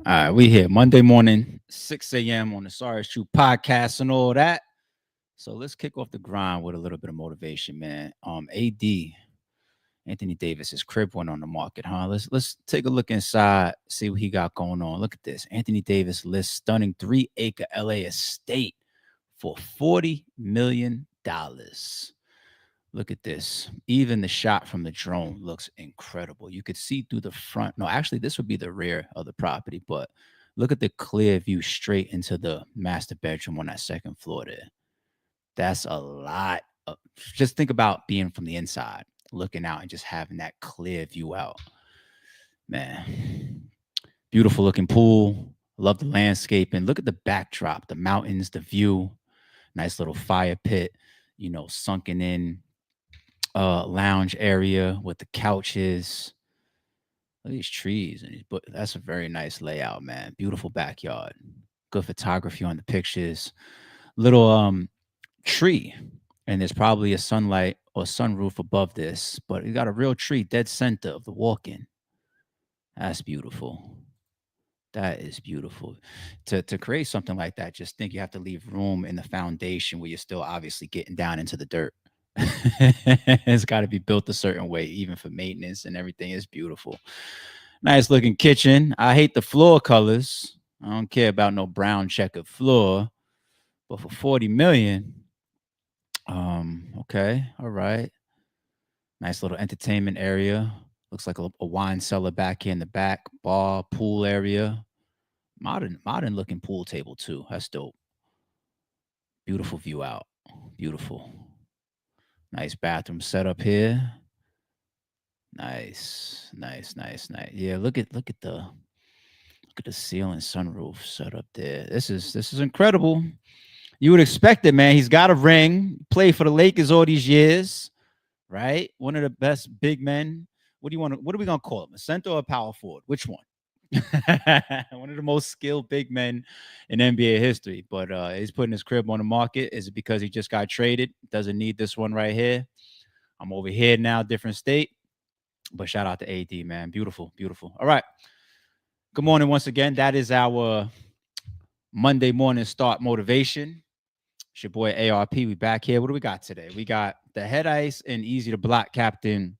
All right, we here Monday morning, 6 a.m. on the Sorry It's True podcast and all that. So let's kick off the grind with a little bit of motivation, man. AD Anthony Davis's crib went on the market, huh? Let's take a look inside, see what he got going on. Look at this. Anthony Davis lists stunning 3-acre LA estate for $40 million. Look at this. Even the shot from the drone looks incredible. You could see through the front. No, actually, this would be the rear of the property, but look at the clear view straight into the master bedroom on that second floor there. That's a lot. Just think about being from the inside, looking out and just having that clear view out. Man, beautiful looking pool. Love the landscape. And look at the backdrop, the mountains, the view. Nice little fire pit, sunken in lounge area with the couches. Look at these trees and but that's a very nice layout, man. Beautiful backyard. Good photography on the pictures. Little tree, and there's probably a sunlight or sunroof above this, but you got a real tree dead center of the walk-in. That's beautiful. That is beautiful. To create something like that, just think you have to leave room in the foundation where you're still obviously getting down into the dirt. It's got to be built a certain way, even for maintenance and everything. It's beautiful. Nice looking kitchen. I hate the floor colors. I don't care about no brown checkered floor, but for 40 million, okay, all right. Nice little entertainment area. Looks like a wine cellar back here in the back. Bar, pool area. Modern looking pool table too. That's dope. Beautiful view out. Beautiful. Nice bathroom setup here. Nice. Yeah, look at the ceiling sunroof set up there. This is incredible. You would expect it, man. He's got a ring. Played for the Lakers all these years, right? One of the best big men. What are we gonna call him? A center or a power forward? Which one? One of the most skilled big men in NBA history. But he's putting his crib on the market. Is it because he just got traded? Doesn't need this one right here. I'm over here now, different state. But shout out to AD, man. Beautiful, beautiful. All right. Good morning once again. That is our Monday morning start motivation. It's your boy ARP. We back here. What do we got today? We got the Head Ice and Eazy the Block Captain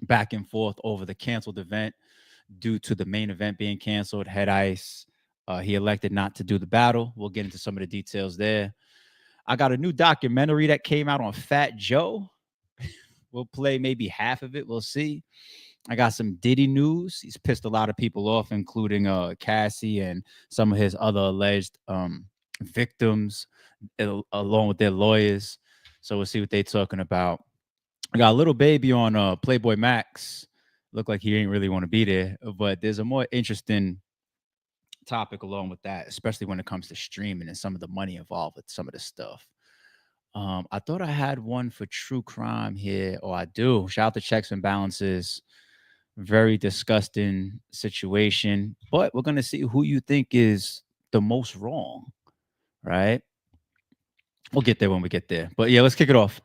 back and forth over the canceled event due to the main event being canceled. Head Ice, he elected not to do the battle. We'll get into some of the details there. I got a new documentary that came out on Fat Joe. We'll play maybe half of it. We'll see. I got some Diddy news. He's pissed a lot of people off, including Cassie and some of his other alleged victims, along with their lawyers. So we'll see what they're talking about. I got a little baby on PlaqueBoyMax. Look like he ain't really want to be there, but there's a more interesting topic along with that, especially when it comes to streaming and some of the money involved with some of this stuff. I thought I had one for true crime here, or I do. Shout out to Checks and Balances. Very disgusting situation, but we're gonna see who you think is the most wrong, right? We'll get there when we get there. But yeah, let's kick it off.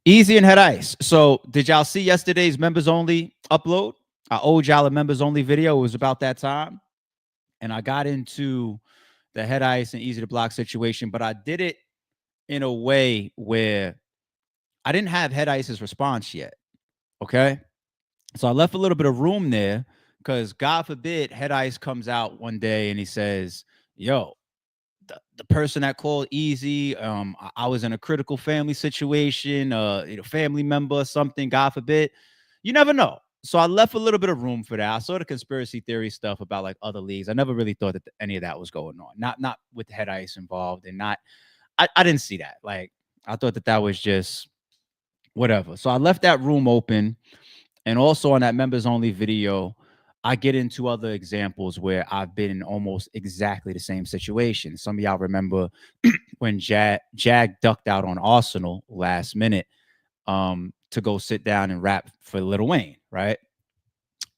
Eazy and Head Ice. So did y'all see yesterday's members only upload? I owed y'all a members only video. It was about that time. And I got into the Head Ice and Eazy the Block situation, but I did it in a way where I didn't have Head Ice's response yet. Okay. So I left a little bit of room there because God forbid Head Ice comes out one day and he says, yo, the person that called Eazy, I was in a critical family situation, family member or something, God forbid. You never know. So I left a little bit of room for that. I saw the conspiracy theory stuff about like other leagues. I never really thought that any of that was going on. Not with Head Ice involved, and I didn't see that. Like I thought that was just whatever. So I left that room open. And also on that members only video, I get into other examples where I've been in almost exactly the same situation. Some of y'all remember when Jag ducked out on Arsenal last minute to go sit down and rap for Lil Wayne, right?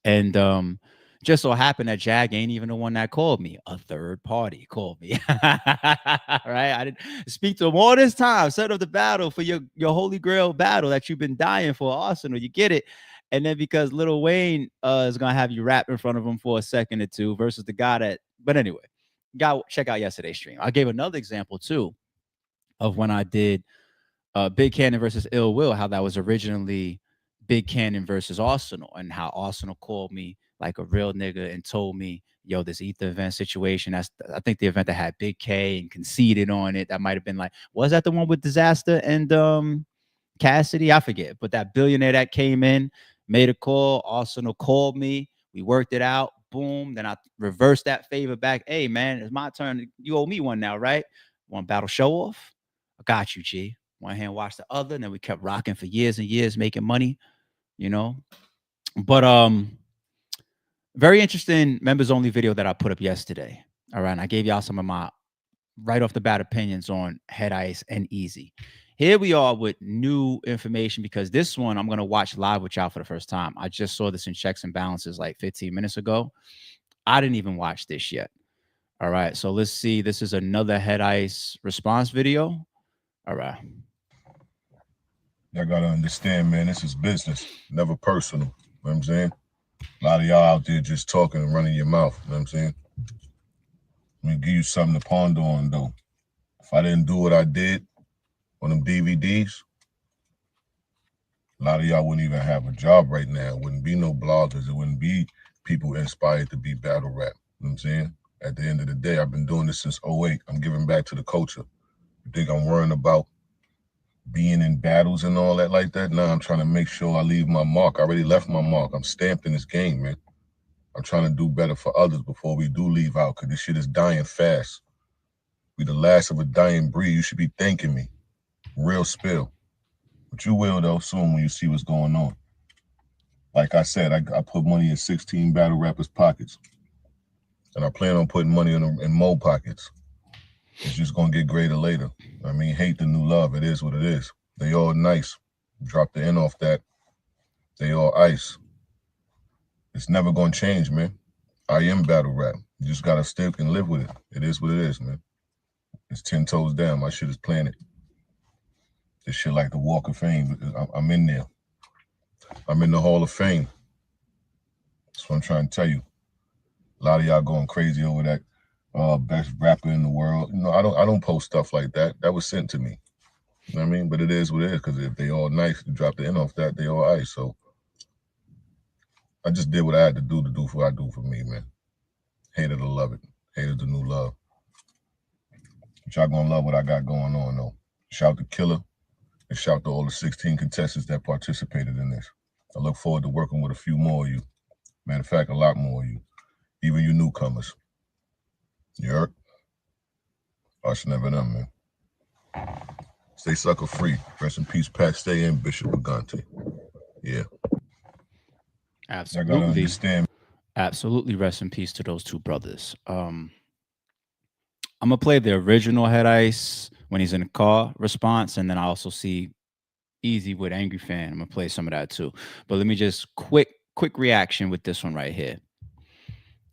And just so happened that Jag ain't even the one that called me. A third party called me. Right? I didn't speak to him all this time, set up the battle for your holy grail battle that you've been dying for, Arsenal. You get it. And then because Lil Wayne is gonna have you rap in front of him for a second or two versus the guy that. But anyway, check out yesterday's stream. I gave another example too of when I did Big Cannon versus Ill Will, how that was originally Big Cannon versus Arsenal, and how Arsenal called me like a real nigga and told me, yo, this Ether event situation. That's I think the event that had Big K and conceded on it. That might have been like, was that the one with Disaster and Cassidy? I forget. But that billionaire that came in, made a call. Arsenal called me. We worked it out. Boom. Then I reversed that favor back. Hey man, it's my turn. You owe me one now, right? Want battle show off? I got you, G. One hand watch the other, and then we kept rocking for years and years, making money, you know. But very interesting members only video that I put up yesterday. All right, and I gave y'all some of my right off the bat opinions on Head Ice and Eazy. Here we are with new information because this one I'm gonna watch live with y'all for the first time. I just saw this in Checks and Balances like 15 minutes ago. I didn't even watch this yet. All right, so let's see. This is another Head Ice response video. All right. Y'all gotta understand, man, this is business, never personal. You know what I'm saying? A lot of y'all out there just talking and running your mouth. You know what I'm saying? Let me give you something to ponder on, though. If I didn't do what I did on them DVDs, a lot of y'all wouldn't even have a job right now. It wouldn't be no bloggers. It wouldn't be people inspired to be battle rap. You know what I'm saying? At the end of the day, I've been doing this since '08. I'm giving back to the culture. You think I'm worrying about being in battles and all that like that? Nah, I'm trying to make sure I leave my mark. I already left my mark. I'm stamped in this game, man. I'm trying to do better for others before we do leave out, because this shit is dying fast. We the last of a dying breed. You should be thanking me. Real spill. But you will, though, soon when you see what's going on. Like I said, I put money in 16 battle rappers' pockets. And I plan on putting money in more pockets. It's just going to get greater later. I mean, hate the new love. It is what it is. They all nice. Drop the N off that. They all ice. It's never going to change, man. I am battle rap. You just got to stick and live with it. It is what it is, man. It's 10 toes down. My shit is planted. This shit like the Walk of Fame. I'm in there. I'm in the Hall of Fame. That's what I'm trying to tell you. A lot of y'all going crazy over that best rapper in the world. You know, I don't post stuff like that. That was sent to me. You know what I mean? But it is what it is, because if they all nice to drop the N off that, they all ice. So I just did what I had to do for what I do for me, man. Hated to love it. Hated the new love. But y'all gonna love what I got going on, though. Shout to Killer, and shout to all the 16 contestants that participated in this. I look forward to working with a few more of you. Matter of fact, a lot more of you. Even you newcomers. You heard? Us never done, man. Stay sucker free. Rest in peace, Pat Stay and Bishop Agante. Yeah. Absolutely. I gotta understand. Absolutely. Rest in peace to those two brothers. I'm gonna play the original Head Ice when he's in the car response, and then I also see Eazy with Angry Fan. I'm gonna play some of that too. But let me just quick reaction with this one right here.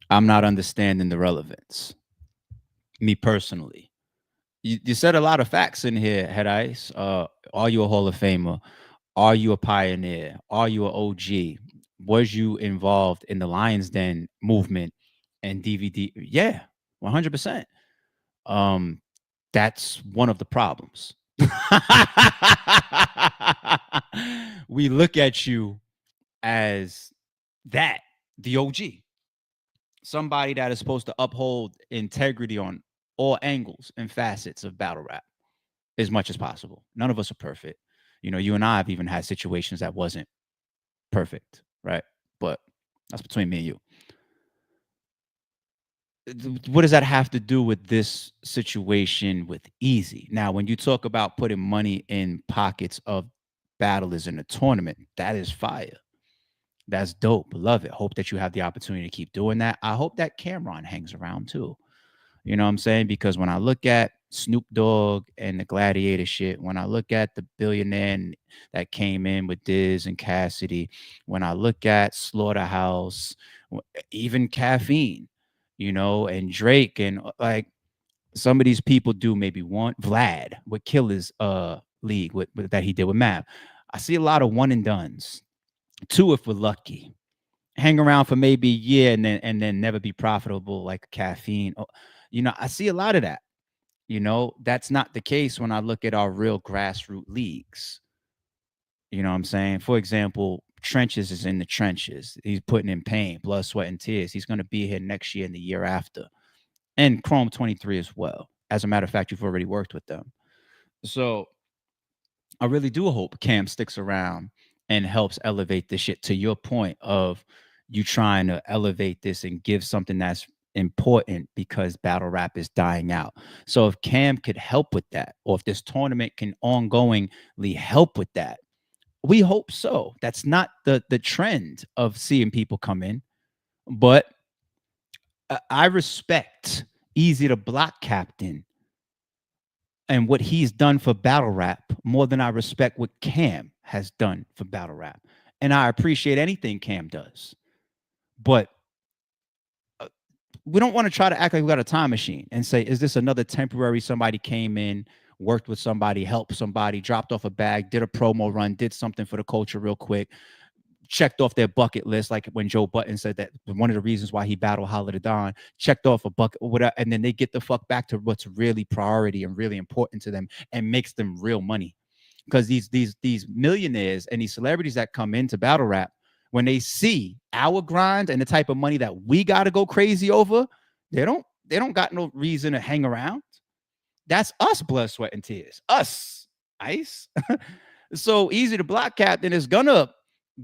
I'm not understanding the relevance. Me personally. You said a lot of facts in here, Head Ice. Are you a Hall of Famer? Are you a pioneer? Are you an OG? Was you involved in the Lions Den movement and DVD? Yeah, 100%. That's one of the problems. We look at you as that, the OG, somebody that is supposed to uphold integrity on all angles and facets of battle rap as much as possible. None of us are perfect. You know, you and I have even had situations that wasn't perfect, right? But that's between me and you. What does that have to do with this situation with Eazy? Now, when you talk about putting money in pockets of battlers in a tournament, that is fire. That's dope. Love it. Hope that you have the opportunity to keep doing that. I hope that Cameron hangs around too. You know what I'm saying? Because when I look at Snoop Dogg and the Gladiator shit, when I look at the billionaire that came in with Diz and Cassidy, when I look at Slaughterhouse, even Caffeine, you know, and Drake, and like some of these people do maybe want Vlad with Killer's league with that he did with Mav. I see a lot of one and dones. Two, if we're lucky, hang around for maybe a year and then never be profitable like caffeine. I see a lot of that. That's not the case when I look at our real grassroots leagues. You know what I'm saying? For example, Trenches is in the trenches. He's putting in pain, blood, sweat, and tears. He's going to be here next year and the year after. And Chrome 23 as well. As a matter of fact, you've already worked with them. So I really do hope Cam sticks around and helps elevate this shit, to your point of you trying to elevate this and give something that's important because battle rap is dying out. So if Cam could help with that, or if this tournament can ongoingly help with that, we hope so. That's not the trend of seeing people come in, but I respect Eazy the Block Captain and what he's done for battle rap more than I respect what Cam has done for battle rap. And I appreciate anything Cam does. But we don't want to try to act like we got a time machine and say, is this another temporary somebody came in, worked with somebody, helped somebody, dropped off a bag, did a promo run, did something for the culture real quick, checked off their bucket list, like when Joe Button said that one of the reasons why he battled Holla the Don, checked off a bucket or whatever, and then they get the fuck back to what's really priority and really important to them and makes them real money. Because these millionaires and these celebrities that come into battle rap, when they see our grind and the type of money that we got to go crazy over, they don't got no reason to hang around. That's us, blood, sweat, and tears. Us, Ice. So Eazy the Block Captain is gonna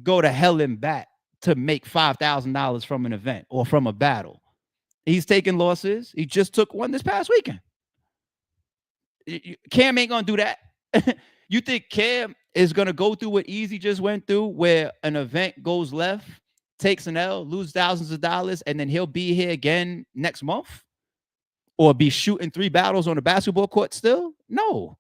go to hell and back to make $5,000 from an event or from a battle. He's taking losses. He just took one this past weekend. Cam ain't gonna do that. You think Cam is gonna go through what Eazy just went through, where an event goes left, takes an L, lose thousands of dollars, and then he'll be here again next month? Or be shooting 3 battles on a basketball court still? No.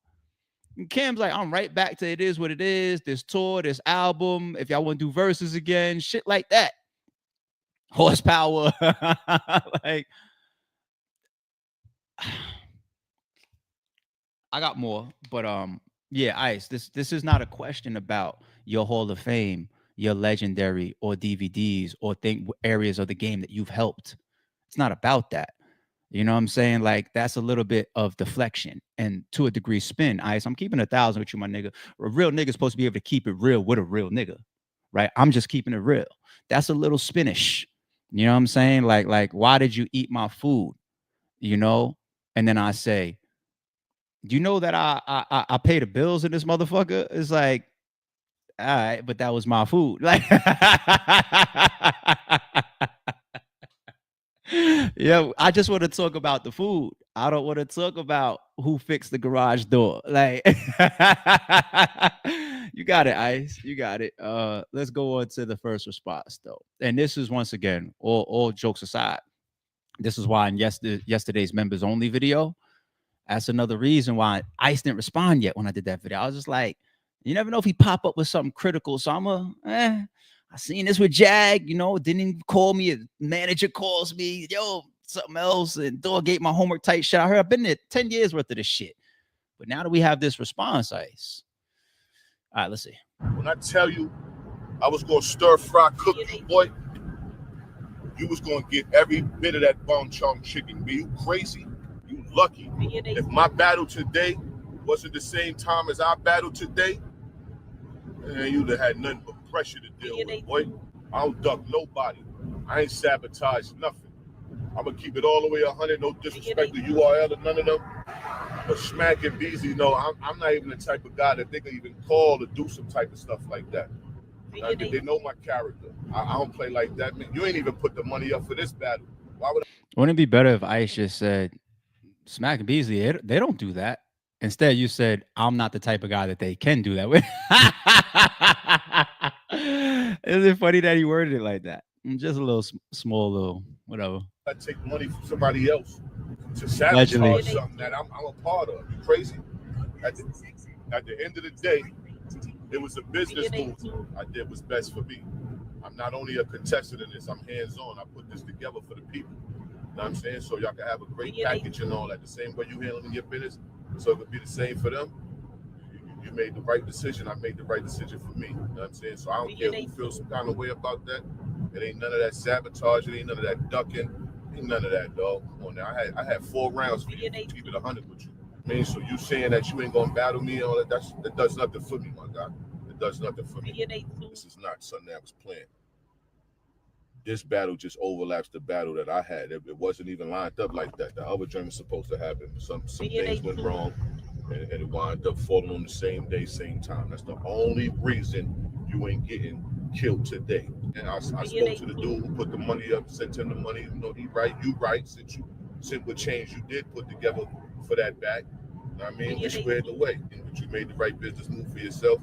And Cam's like, I'm right back to it is what it is. This tour, this album. If y'all want to do verses again, shit like that. Horsepower. Like, I got more, but yeah, Ice. This is not a question about your Hall of Fame, your legendary, or DVDs, or areas of the game that you've helped. It's not about that. You know what I'm saying? Like, that's a little bit of deflection and to a degree spin. Ice, I'm keeping 1,000 with you, my nigga. A real nigga's supposed to be able to keep it real with a real nigga, right? I'm just keeping it real. That's a little spinach. You know what I'm saying? Like, why did you eat my food? And then I say, do you know that I pay the bills in this motherfucker? It's like, all right, but that was my food. Like, yeah, I just want to talk about the food. I don't want to talk about who fixed the garage door. Like, you got it, Ice. You got it. Let's go on to the first response, though. And this is, once again, all jokes aside, this is why in yesterday's members only video, that's another reason why Ice didn't respond yet when I did that video. I was just like, you never know if he pop up with something critical. So I seen this with Jag, didn't even call me. A manager calls me, yo, something else, and dog gave my homework type shit. I heard I've been there 10 years worth of this shit. But now that we have this response, Ice. All right, let's see. When I tell you I was gonna stir fry cook you, boy, you was gonna get every bit of that bone chong chicken. Be you crazy? You lucky. If my battle today wasn't the same time as our battle today, man, you'd have had nothing but pressure to deal with, boy. I don't duck nobody. I ain't sabotage nothing. I'm gonna keep it all the way 100. No disrespect to URL or none of them. But Smack and Eazy, I'm not even the type of guy that they can even call to do some type of stuff like that. They know my character. I don't play like that. Man, you ain't even put the money up for this battle. Why would Wouldn't it be better if Ice just said, Smack and Beasley, they don't do that? Instead, you said, I'm not the type of guy that they can do that with. Is it funny that he worded it like that? Just a little small little whatever. I take money from somebody else to sabotage something that I'm a part of? You crazy? At the end of the day, it was a business move. I did what's best for me. I'm not only a contestant in this, I'm hands-on. I put this together for the people. You know what I'm saying? So y'all can have a great package and all that. The same way you handling your business, so it could be the same for them. You You made the right decision. I made the right decision for me. You know what I'm saying? So I don't care who feels some kind of way about that. It ain't none of that sabotage. It ain't none of that ducking. Ain't none of that, dog. Come on now. I had 4 rounds for you. Keep it 100 with you. I mean, so you saying that you ain't gonna battle me and all that? That does nothing for me, my guy. It does nothing for me. This is not something that was planned. This battle just overlaps the battle that I had. It wasn't even lined up like that. The other joint was supposed to happen. Some things went wrong, and it wound up falling on the same day, same time. That's the only reason you ain't getting killed today. And I spoke to the dude who put the money up, sent him the money. You know, he right, you right. Sent what change you did put together for that back. You know what I mean, we squared the way. But you made the right business move for yourself,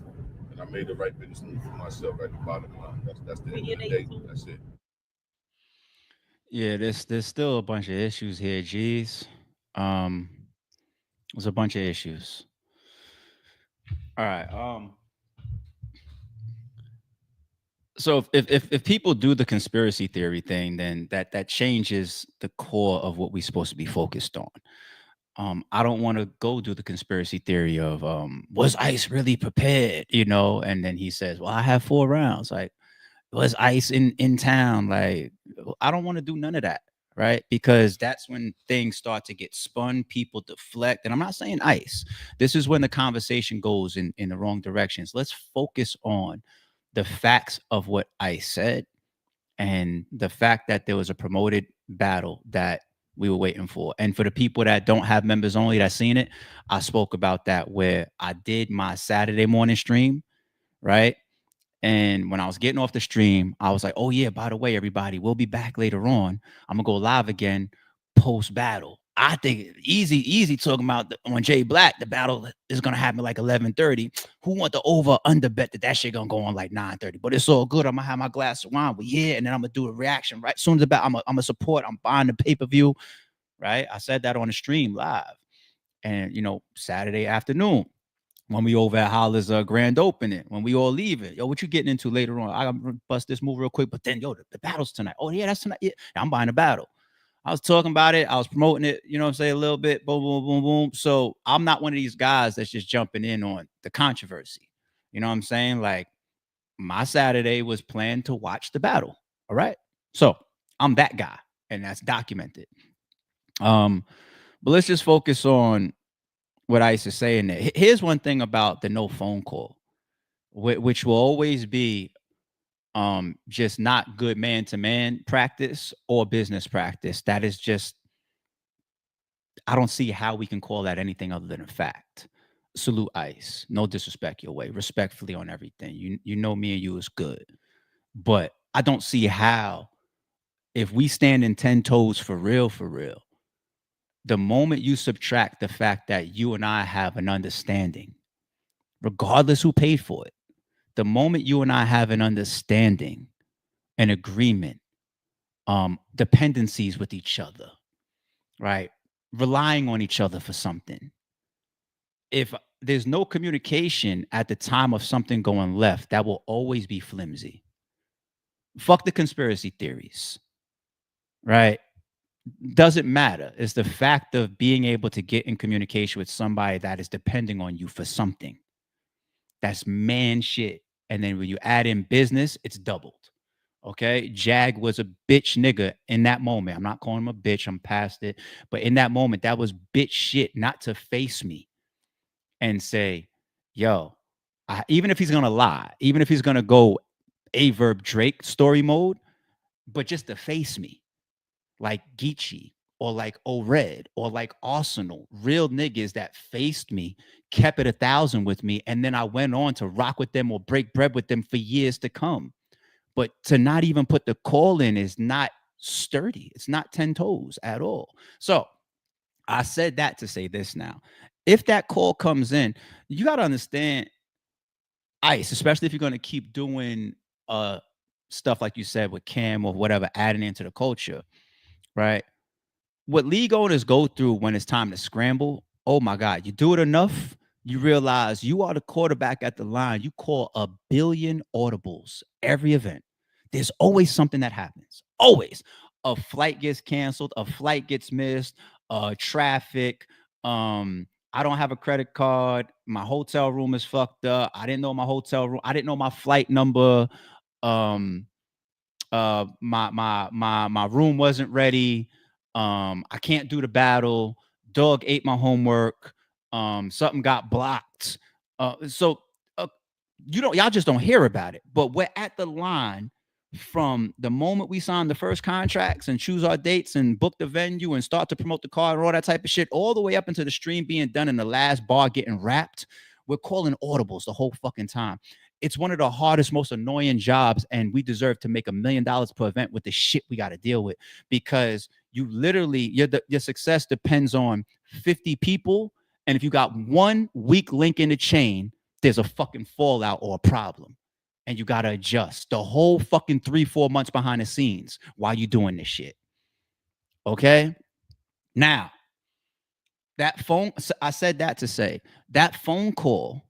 and I made the right business move for myself at the bottom line. That's the end of the day. That's it. Yeah, there's still a bunch of issues here, G's. Um, there's a bunch of issues. All right. So if people do the conspiracy theory thing, then that changes the core of what we're supposed to be focused on. I don't want to go do the conspiracy theory of was ICE really prepared, And then he says, "Well, I have 4 rounds." Like, was ICE in town? Like, I don't want to do none of that, right? Because that's when things start to get spun, people deflect. And I'm not saying ICE. This is when the conversation goes in the wrong directions. Let's focus on the facts of what ICE said and the fact that there was a promoted battle that we were waiting for. And for the people that don't have members only that seen it, I spoke about that where I did my Saturday morning stream, right? And when I was getting off the stream, I was like, "Oh yeah, by the way, everybody, we'll be back later on. I'm gonna go live again post battle." I think easy talking about on Jay Black, the battle is gonna happen like 11:30. Who want the over under bet that shit gonna go on like 9:30? But it's all good. I'm gonna have my glass of wine. We here, and then I'm gonna do a reaction right as soon as the battle. I'm a support. I'm buying the pay per view. Right? I said that on the stream live, and Saturday afternoon when we over at Hollis grand opening, when we all leave it. Yo, what you getting into later on? I gotta bust this move real quick, but then the battle's tonight. Oh yeah, that's tonight. Yeah, I'm buying a battle. I was talking about it. I was promoting it, you know what I'm saying, a little bit, boom, boom, boom, boom. So I'm not one of these guys that's just jumping in on the controversy. You know what I'm saying? Like my Saturday was planned to watch the battle. All right. So I'm that guy, and that's documented. But let's just focus on what ICE is saying there. Here's one thing about the no phone call, which will always be just not good man-to-man practice or business practice. That is just, I don't see how we can call that anything other than a fact. Salute ICE. No disrespect your way. Respectfully on everything. You know me and you is good. But I don't see how, if we stand in 10 toes for real, the moment you subtract the fact that you and I have an understanding, regardless who paid for it, the moment you and I have an understanding, an agreement, dependencies with each other, right? Relying on each other for something. If there's no communication at the time of something going left, that will always be flimsy. Fuck the conspiracy theories, right? Doesn't matter. It's the fact of being able to get in communication with somebody that is depending on you for something. That's man shit. And then when you add in business, it's doubled. Okay. Jag was a bitch nigga in that moment. I'm not calling him a bitch. I'm past it. But in that moment, that was bitch shit not to face me and say, yo, even if he's going to lie, even if he's going to go a verb Drake story mode, but just to face me like Geechee or like O-Red or like Arsenal, real niggas that faced me, kept it 1,000 with me. And then I went on to rock with them or break bread with them for years to come. But to not even put the call in is not sturdy. It's not 10 toes at all. So I said that to say this now. If that call comes in, you got to understand ICE, especially if you're going to keep doing stuff like you said with Cam or whatever, adding into the culture, right? What league owners go through when it's time to scramble, oh my God, you do it enough, you realize you are the quarterback at the line. You call a billion audibles every event. There's always something that happens. Always. A flight gets canceled, a flight gets missed, traffic, I don't have a credit card. My hotel room is fucked up. I didn't know my hotel room. I didn't know my flight number. Um, my room wasn't ready. I can't do the battle. Dog ate my homework. Something got blocked. So y'all just don't hear about it. But we're at the line from the moment we sign the first contracts and choose our dates and book the venue and start to promote the car and all that type of shit, all the way up into the stream being done and the last bar getting wrapped. We're calling audibles the whole fucking time. It's one of the hardest, most annoying jobs, and we deserve to make $1 million per event with the shit we got to deal with, because you literally your success depends on 50 people, and if you got one weak link in the chain, there's a fucking fallout or a problem, and you got to adjust the whole fucking 3-4 months behind the scenes while you doing this shit. Okay, now that phone, I said that to say that phone call,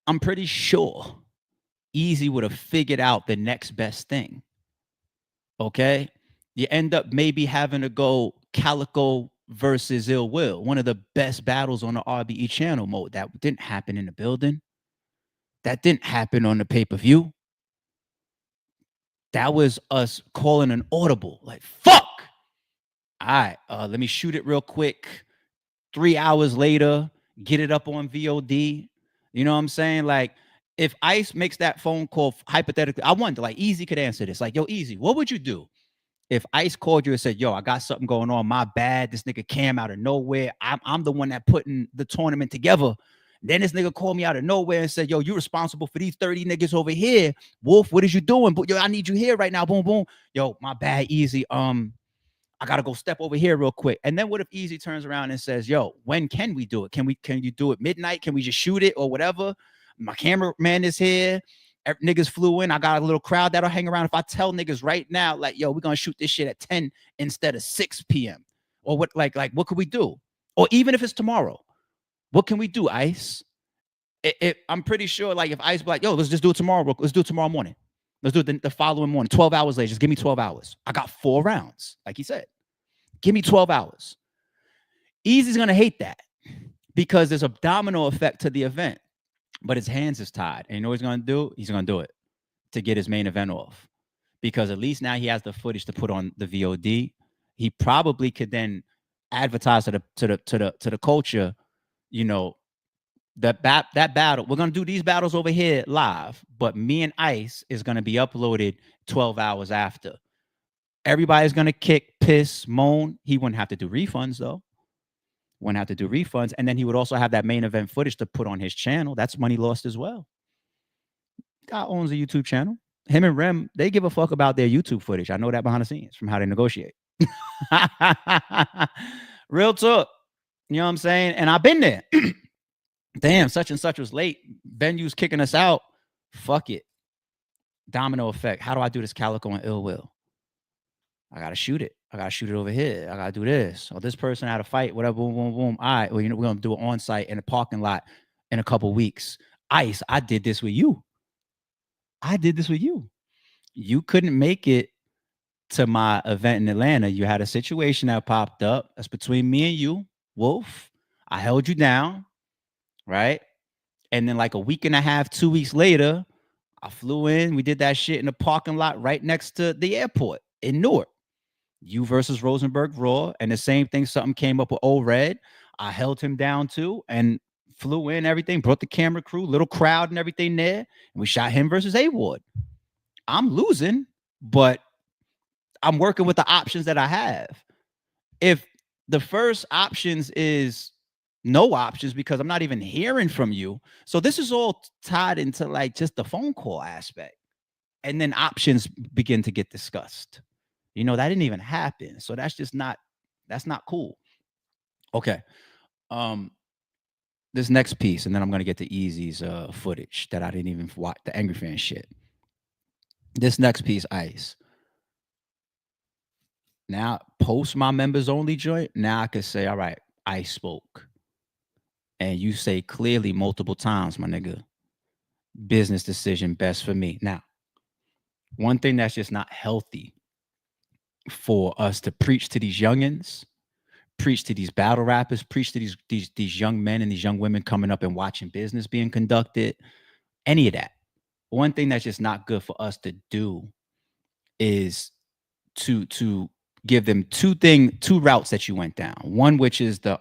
I'm pretty sure Eazy would have figured out the next best thing. Okay, you end up maybe having to go Calico versus Ill Will, one of the best battles on the RBE channel mode. That didn't happen in the building. That didn't happen on the pay-per-view. That was us calling an audible. Like, fuck. All right, let me shoot it real quick. 3 hours later, get it up on VOD. You know what I'm saying? Like, if Ice makes that phone call, hypothetically, I wonder, like, Eazy could answer this. Like, yo, Eazy, what would you do if Ice called you and said, yo, I got something going on, my bad, this nigga Cam out of nowhere, I'm the one that putting the tournament together. Then this nigga called me out of nowhere and said, yo, you responsible for these 30 niggas over here. Wolf, what is you doing? But yo, I need you here right now. Boom, boom. Yo, my bad, Eazy. I gotta go step over here real quick. And then what if Eazy turns around and says, yo, when can we do it? Can you do it midnight? Can we just shoot it or whatever? My cameraman is here. Niggas flew in. I got a little crowd that'll hang around. If I tell niggas right now, like, yo, we're gonna shoot this shit at 10 instead of 6 p.m. Or what, like what could we do? Or even if it's tomorrow, what can we do, Ice? I'm pretty sure, like, if Ice be like, yo, let's just do it tomorrow. Let's do it tomorrow morning. Let's do it the following morning, 12 hours later. Just give me 12 hours. I got 4 rounds, like he said. Give me 12 hours. Eazy's going to hate that because there's a domino effect to the event, but his hands is tied. And you know what he's going to do? He's going to do it to get his main event off, because at least now he has the footage to put on the VOD. He probably could then advertise to the culture, you know, that battle. We're going to do these battles over here live, but me and Ice is going to be uploaded 12 hours after. Everybody's going to kick, piss, moan. He wouldn't have to do refunds, though. Wouldn't have to do refunds. And then he would also have that main event footage to put on his channel. That's money lost as well. Guy owns a YouTube channel. Him and Rem, they give a fuck about their YouTube footage. I know that behind the scenes from how they negotiate. Real talk. You know what I'm saying? And I've been there. Damn, such and such was late. Venue's kicking us out. Fuck it. Domino effect. How do I do this Calico and Ill Will? I got to shoot it. I got to shoot it over here. I got to do this. Or this person had a fight, whatever, boom, boom, boom. All right, well, you know, we're going to do it on site in a parking lot in a couple weeks. Ice, I did this with you. I did this with you. You couldn't make it to my event in Atlanta. You had a situation that popped up. That's between me and you, Wolf. I held you down, right? And then like a week and a half, 2 weeks later, I flew in. We did that shit in the parking lot right next to the airport in Newark. You versus Rosenberg Raw. And the same thing, something came up with Old Red. I held him down too and flew in, everything, brought the camera crew, little crowd and everything there. And we shot him versus A-Ward. I'm losing, but I'm working with the options that I have. If the first options is no options because I'm not even hearing from you. So this is all tied into like just the phone call aspect. And then options begin to get discussed. You know, that didn't even happen. So that's just not, that's not cool. Okay. This next piece, and then I'm going to get to Eazy's footage that I didn't even watch, the Angry Fan shit. This next piece, Ice. Now, post my members only joint, now I could say, all right, I spoke. And you say clearly multiple times, my nigga, business decision best for me. Now, one thing that's just not healthy for us to preach to these youngins, preach to these battle rappers, preach to these young men and these young women coming up and watching business being conducted, any of that. One thing that's just not good for us to do is to give them two routes that you went down. One, which is the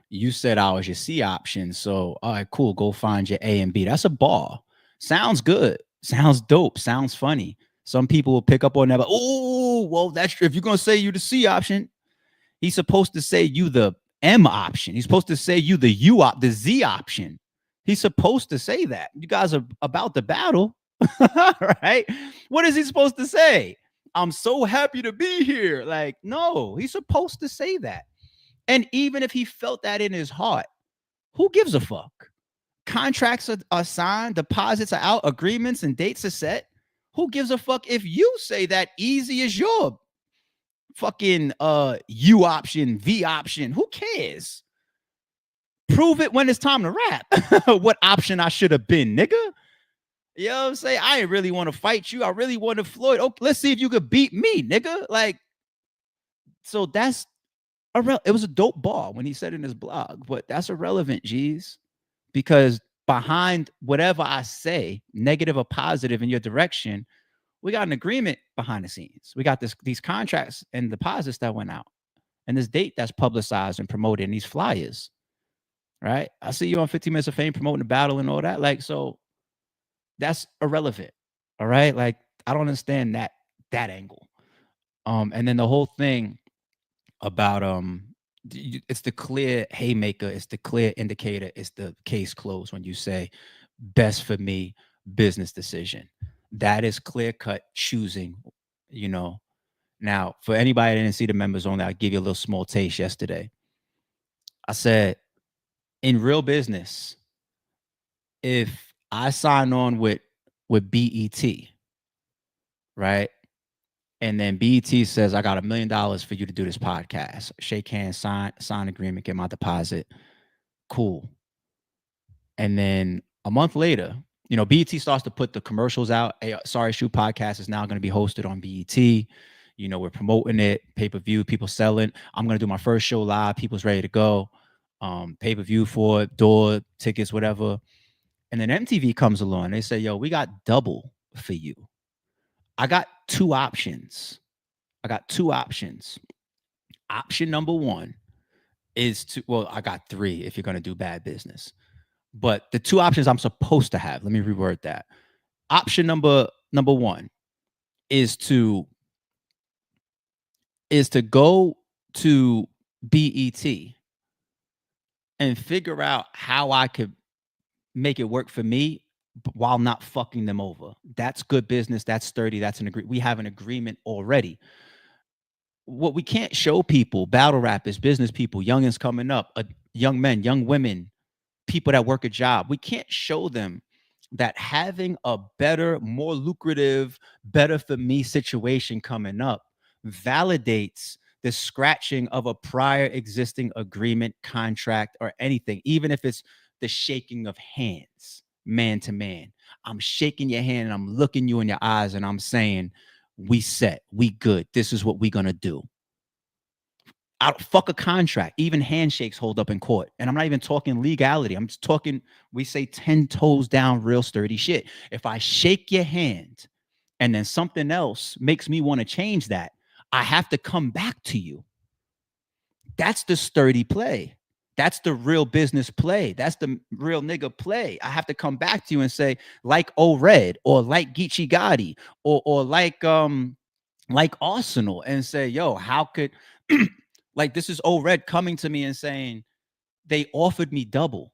you said I was your C option. So all right, cool. Go find your A and B. That's a ball. Sounds good. Sounds dope. Sounds funny. Some people will pick up on that. But, oh, well, that's true. If you're gonna say you the C option, he's supposed to say you the M option. He's supposed to say you the the Z option. He's supposed to say that. You guys are about to battle, right? What is he supposed to say? I'm so happy to be here. Like, no, he's supposed to say that. And even if he felt that in his heart, who gives a fuck? Contracts are signed, deposits are out, agreements and dates are set. Who gives a fuck if you say that Eazy is your fucking U option, V option? Who cares? Prove it when it's time to rap. What option I should have been, nigga? You know what I'm saying? I didn't really want to fight you. I really wanted Floyd. Oh, let's see if you could beat me, nigga. Like, so that's it was a dope ball when he said in his blog, but that's irrelevant, G's, because behind whatever I say, negative or positive in your direction, we got an agreement behind the scenes. We got these contracts and deposits that went out, and this date that's publicized and promoted in these flyers. Right? I see you on 15 Minutes of Fame promoting the battle and all that. Like, so that's irrelevant. All right. Like, I don't understand that angle. And then the whole thing about it's the clear haymaker, it's the clear indicator, it's the case closed when you say best for me, business decision. That is clear cut choosing, you know. Now, for anybody that didn't see the members only, I'll give you a little small taste yesterday. I said, in real business, if I sign on with BET, right? And then BET says, I got $1 million for you to do this podcast. Shake hands, sign agreement, get my deposit. Cool. And then a month later, you know, BET starts to put the commercials out. Hey, Sorry Shoot podcast is now going to be hosted on BET. You know, we're promoting it, pay-per-view, people selling. I'm going to do my first show live. People's ready to go. Pay-per-view for it, door, tickets, whatever. And then MTV comes along. They say, yo, we got double for you. I got two options. Option number one is I got three if you're going to do bad business. But the two options I'm supposed to have, let me reword that. Option number one is to go to BET and figure out how I could make it work for me while not fucking them over. That's good business. That's sturdy. That's we have an agreement already. What we can't show people, battle rappers, business people, youngins coming up, young men, young women, people that work a job, we can't show them that having a better, more lucrative, better for me situation coming up validates the scratching of a prior existing agreement, contract, or anything, even if it's the shaking of hands, man to man. I'm shaking your hand and I'm looking you in your eyes and I'm saying, we set, we good. This is what we're going to do. I don't fuck a contract. Even handshakes hold up in court. And I'm not even talking legality. I'm just talking, we say 10 toes down, real sturdy shit. If I shake your hand and then something else makes me want to change that, I have to come back to you. That's the sturdy play. That's the real business play. That's the real nigga play. I have to come back to you and say, like O-Red or like Geechee Gotti or like Arsenal, and say, yo, how could like this is O-Red coming to me and saying they offered me double.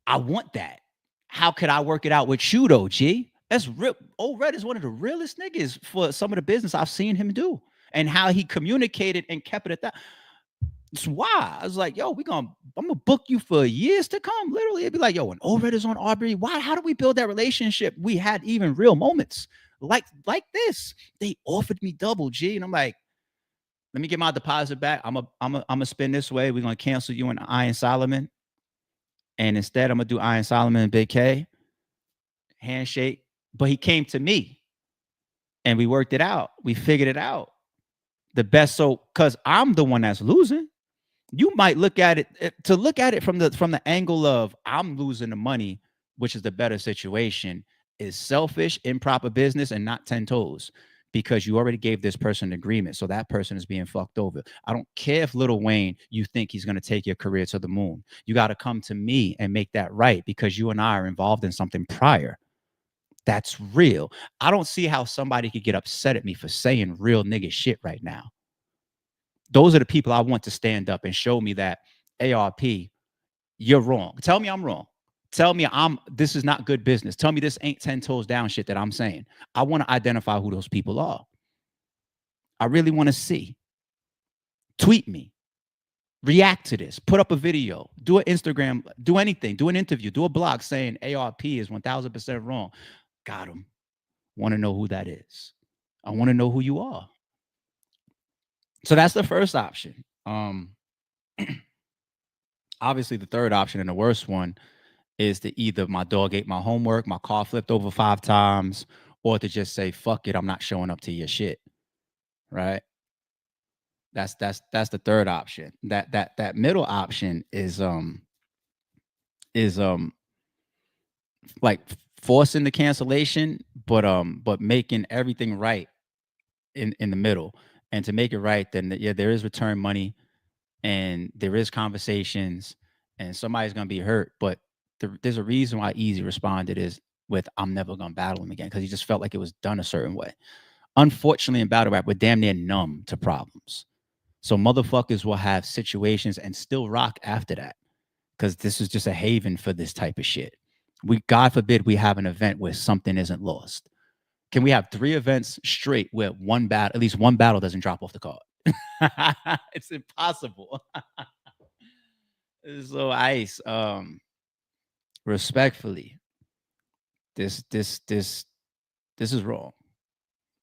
I want that. How could I work it out with you though, G? That's real. O-Red is one of the realest niggas for some of the business I've seen him do, and how he communicated and kept it at that. It's why I was like, yo, I'm gonna book you for years to come. Literally, it'd be like, yo, when O-Red is on Aubrey, why? How do we build that relationship? We had even real moments like this. They offered me double, G, and I'm like, let me get my deposit back. I'm gonna spin this way. We're gonna cancel you and Iron Solomon, and instead I'm gonna do Iron Solomon and Big K. Handshake, but he came to me, and we worked it out. We figured it out. the best. So, because I'm the one that's losing, you might look at it to look at it from the angle of I'm losing the money, which is the better situation, is selfish, improper business, and not 10 toes. Because you already gave this person an agreement. So that person is being fucked over. I don't care if Lil Wayne, you think he's going to take your career to the moon. You got to come to me and make that right because you and I are involved in something prior. That's real. I don't see how somebody could get upset at me for saying real nigga shit right now. Those are the people I want to stand up and show me that ARP, you're wrong. Tell me I'm wrong. Tell me this is not good business. Tell me this ain't 10 toes down shit that I'm saying. I want to identify who those people are. I really want to see. Tweet me. React to this. Put up a video. Do an Instagram. Do anything. Do an interview. Do a blog saying ARP is 1000% wrong. Got him. Want to know who that is. I want to know who you are. So that's the first option. Obviously, the third option and the worst one is to either my dog ate my homework, my car flipped over 5 times, or to just say, fuck it, I'm not showing up to your shit. Right? That's the third option. That middle option is like forcing the cancellation, but making everything right in the middle. And to make it right, then yeah, there is return money and there is conversations and somebody's gonna be hurt. But there's a reason why Eazy responded is with I'm never gonna battle him again, because he just felt like it was done a certain way. Unfortunately, in battle rap, we're damn near numb to problems. So motherfuckers will have situations and still rock after that. Because this is just a haven for this type of shit. We, God forbid, we have an event where something isn't lost. Can we have 3 events straight where at least one battle doesn't drop off the card? It's impossible. So Ice, respectfully, this is wrong.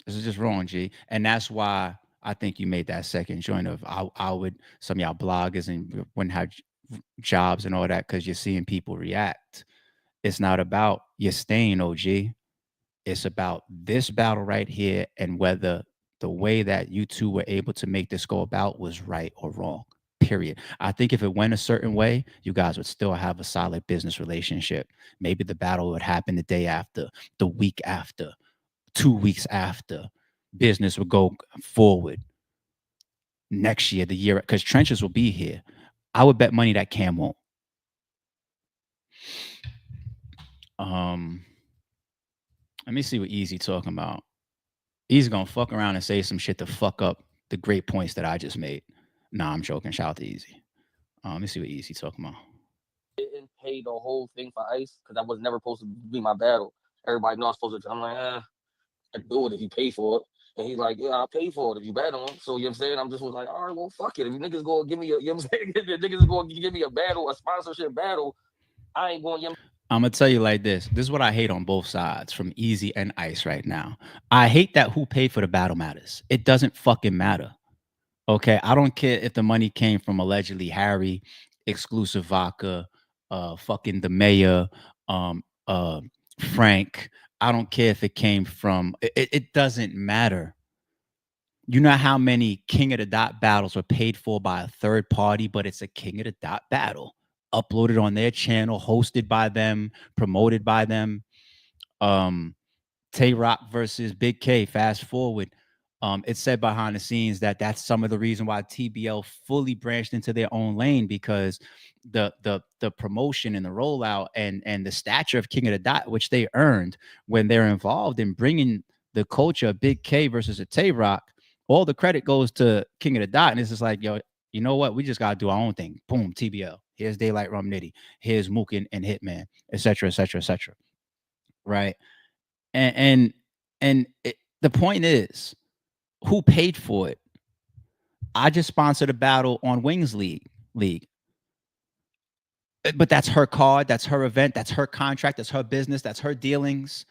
This is just wrong, G. And that's why I think you made that second joint of I would, some of y'all bloggers and wouldn't have jobs and all that because you're seeing people react. It's not about your staying, OG. It's about this battle right here and whether the way that you two were able to make this go about was right or wrong. Period. I think if it went a certain way, you guys would still have a solid business relationship. Maybe the battle would happen the day after, the week after, 2 weeks after. Business would go forward next year, the year, because trenches will be here. I would bet money that Cam won't. Let me see what Eazy talking about. Eazy gonna fuck around and say some shit to fuck up the great points that I just made. Nah, I'm joking. Shout out to Eazy. Let me see what Eazy talking about. Didn't pay the whole thing for Ice because that was never supposed to be my battle. Everybody knows I'm supposed to. I'm like, I do it if you pay for it. And he's like, yeah, I'll pay for it if you battle him. So, you know what I'm saying? I'm just was like, all right, well, fuck it. If you niggas go give me a, you know what I'm saying? If niggas is going to give me a battle, a sponsorship battle, I ain't going, you know I'm gonna tell you like this. This is what I hate on both sides, from Eazy and Ice right now. I hate that who paid for the battle matters. It doesn't fucking matter. Okay, I don't care if the money came from allegedly Harry, exclusive vodka, fucking the mayor, um, uh, Frank. I don't care if it came from. It doesn't matter. You know how many King of the Dot battles were paid for by a third party, but it's a King of the Dot battle, uploaded on their channel, hosted by them, promoted by them. Tay Rock versus Big K. Fast forward, it said behind the scenes that that's some of the reason why TBL fully branched into their own lane, because the promotion and the rollout and the stature of King of the Dot, which they earned when they're involved in bringing the culture of Big K versus a Tay Rock. All the credit goes to King of the Dot, and it's just like, yo, you know what? We just gotta do our own thing. Boom, TBL. Here's Daylight Rum Nitty. Here's Mook and Hitman, etc., etc., etc. Right? And the point is, who paid for it? I just sponsored a battle on Wings League. But that's her card, that's her event, that's her contract, that's her business, that's her dealings.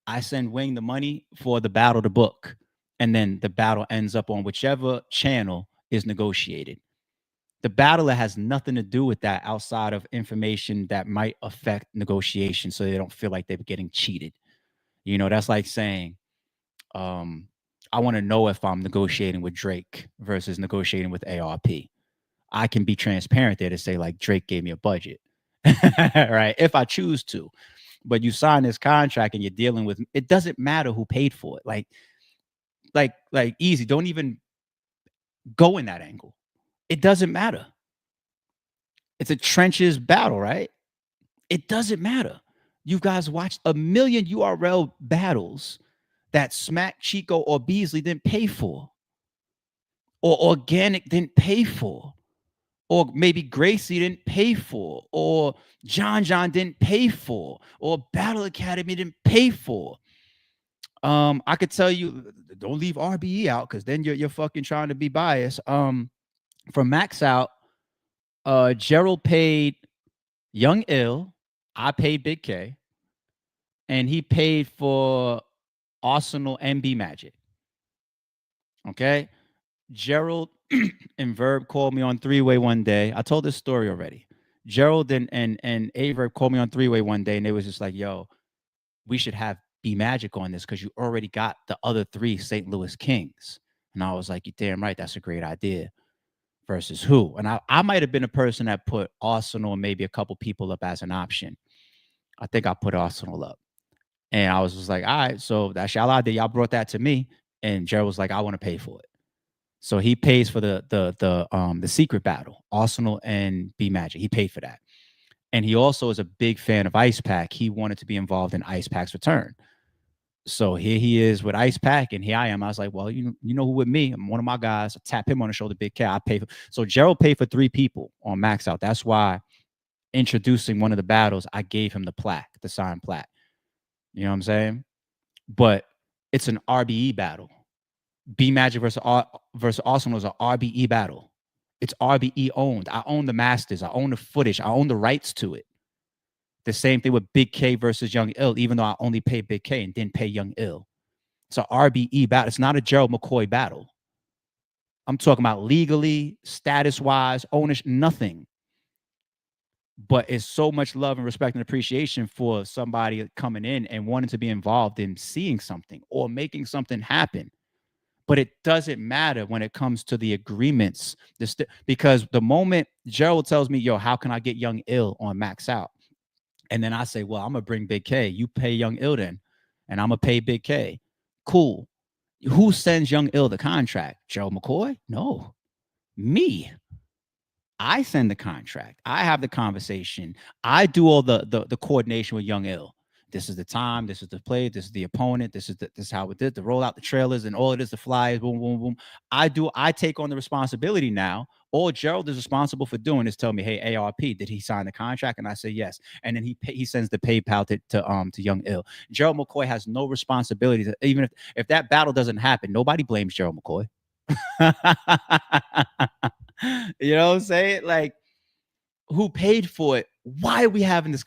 I send Wing the money for the battle to book, and then the battle ends up on whichever channel is negotiated. The battler has nothing to do with that outside of information that might affect negotiation, so they don't feel like they're getting cheated. You know, that's like saying, I want to know if I'm negotiating with Drake versus negotiating with ARP. I can be transparent there to say like Drake gave me a budget, right? If I choose to. But you sign this contract and you're dealing with it doesn't matter who paid for it. Like Eazy, don't even go in that angle. It doesn't matter. It's a trenches battle, right? It doesn't matter. You guys watched a million URL battles that Smack, Chico, or Beasley didn't pay for, or Organic didn't pay for, or maybe Gracie didn't pay for, or John didn't pay for, or Battle Academy didn't pay for. I could tell you, don't leave RBE out because then you're fucking trying to be biased. For Max Out, Gerald paid Young Ill, I paid Big K, and he paid for Arsenal and B Magic. Okay. Gerald and Verb called me on three-way one day. I told this story already. Gerald and Averb called me on three-way one day, and they was just like, yo, we should have B Magic on this because you already got the other three St. Louis Kings. And I was like, you're damn right, that's a great idea. Versus who? And I might have been a person that put Arsenal and maybe a couple people up as an option. I think I put Arsenal up. And I was just like, all right, so that's y'all idea. Y'all brought that to me. And Gerald was like, I want to pay for it. So he pays for the secret battle, Arsenal and B Magic. He paid for that. And he also is a big fan of Ice Pack. He wanted to be involved in Ice Pack's return. So here he is with Ice Pack, and here I am. I was like, well, you know who with me? I'm one of my guys. I tap him on the shoulder, Big K. I pay for. So Gerald paid for 3 people on Max Out. That's why introducing one of the battles, I gave him the plaque, the signed plaque. You know what I'm saying? But it's an RBE battle. B Magic versus Arsenal is an RBE battle. It's RBE owned. I own the masters. I own the footage. I own the rights to it. The same thing with Big K versus Young Ill, even though I only paid Big K and didn't pay Young Ill. It's an RBE battle. It's not a Gerald McCoy battle. I'm talking about legally, status-wise, ownership, nothing. But it's so much love and respect and appreciation for somebody coming in and wanting to be involved in seeing something or making something happen. But it doesn't matter when it comes to the agreements. Because the moment Gerald tells me, yo, how can I get Young Ill on Max Out? And then I say, well, I'm going to bring Big K. You pay Young Ill then, and I'm going to pay Big K. Cool. Who sends Young Ill the contract? Gerald McCoy? No. Me. I send the contract. I have the conversation. I do all the coordination with Young Ill. This is the time. This is the play. This is the opponent. This is how it did to roll out the trailers and all it is, the flyers. Boom, boom, boom. I take on the responsibility now. All Gerald is responsible for doing is tell me, hey, ARP, did he sign the contract? And I say yes. And then he sends the PayPal to Young Ill. Gerald McCoy has no responsibility to, even if that battle doesn't happen. Nobody blames Gerald McCoy. You know what I'm saying? Like, who paid for it? Why are we having this?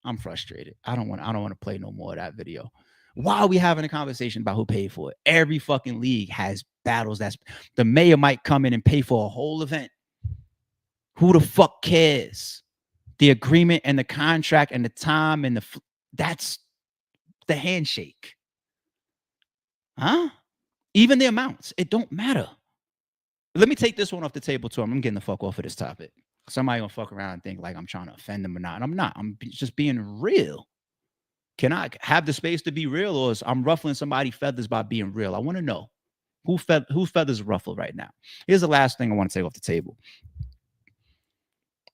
I'm frustrated. I don't want to play no more of that video. Why are we having a conversation about who paid for it? Every fucking league has battles. That's the mayor might come in and pay for a whole event. Who the fuck cares? The agreement and the contract and the time and that's the handshake. Huh? Even the amounts. It don't matter. Let me take this one off the table too. I'm getting the fuck off of this topic. Somebody gonna fuck around and think like I'm trying to offend them or not. And I'm not. I'm just being real. Can I have the space to be real, or is I'm ruffling somebody's feathers by being real? I want to know whose feathers ruffle right now. Here's the last thing I want to take off the table.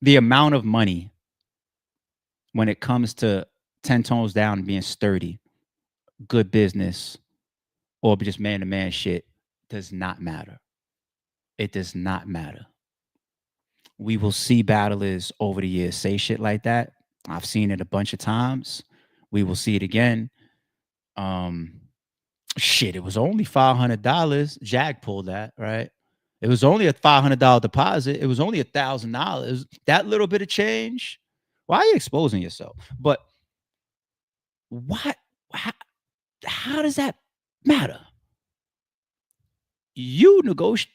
The amount of money when it comes to 10 tones down and being sturdy, good business, or just man-to-man shit does not matter. It does not matter. We will see battlers over the years say shit like that. I've seen it a bunch of times. We will see it again. Shit, it was only $500. Jag pulled that, right? It was only a $500 deposit. It was only $1,000. That little bit of change. Why are you exposing yourself? But what? How does that matter? You negotiate.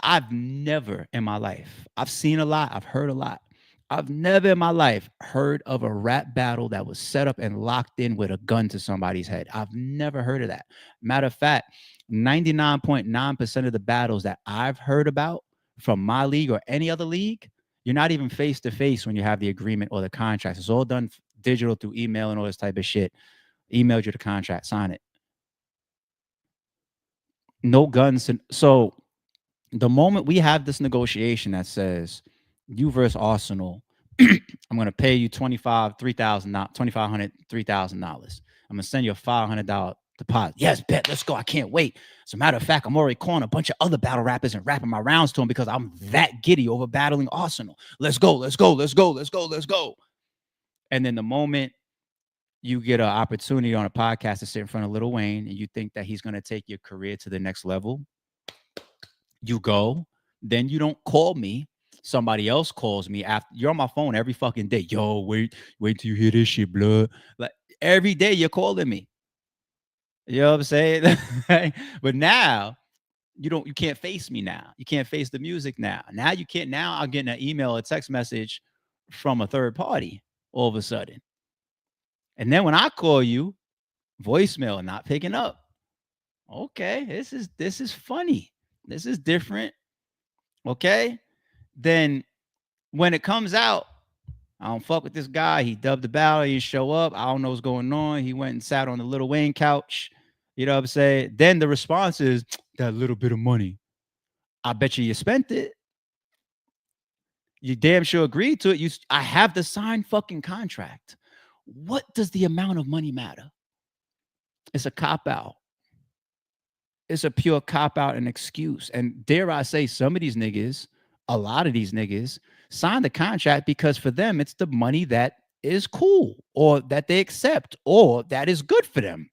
I've never in my life, I've seen a lot, I've heard a lot. I've never in my life heard of a rap battle that was set up and locked in with a gun to somebody's head. I've never heard of that. Matter of fact, 99.9% of the battles that I've heard about from my league or any other league, you're not even face to face when you have the agreement or the contract. It's all done digital through email and all this type of shit. Emailed you the contract, sign it. No guns. So the moment we have this negotiation that says you versus Arsenal, I'm gonna pay you $2,500, $3,000. I'm gonna send you a $500 deposit. Yes, bet. Let's go. I can't wait. As a matter of fact, I'm already calling a bunch of other battle rappers and rapping my rounds to them because I'm that giddy over battling Arsenal. Let's go. Let's go. Let's go. Let's go. Let's go. And then the moment you get an opportunity on a podcast to sit in front of Lil Wayne and you think that he's gonna take your career to the next level, you go. Then you don't call me. Somebody else calls me after you're on my phone every fucking day. Yo, wait till you hear this shit, blood. Like every day you're calling me. You know what I'm saying? But now you can't face me now. You can't face the music now. Now you can't. Now I'm getting an email, a text message from a third party all of a sudden. And then when I call you, voicemail not picking up. Okay, this is funny. This is different. Okay. Then when it comes out, I don't fuck with this guy. He dubbed the battle. He didn't show up. I don't know what's going on. He went and sat on the Lil Wayne couch. You know what I'm saying? Then the response is that little bit of money. I bet you spent it. You damn sure agreed to it. I have the signed fucking contract. What does the amount of money matter? It's a cop out. It's a pure cop out and excuse. And dare I say, some of these niggas, a lot of these niggas, sign the contract because for them, it's the money that is cool or that they accept or that is good for them.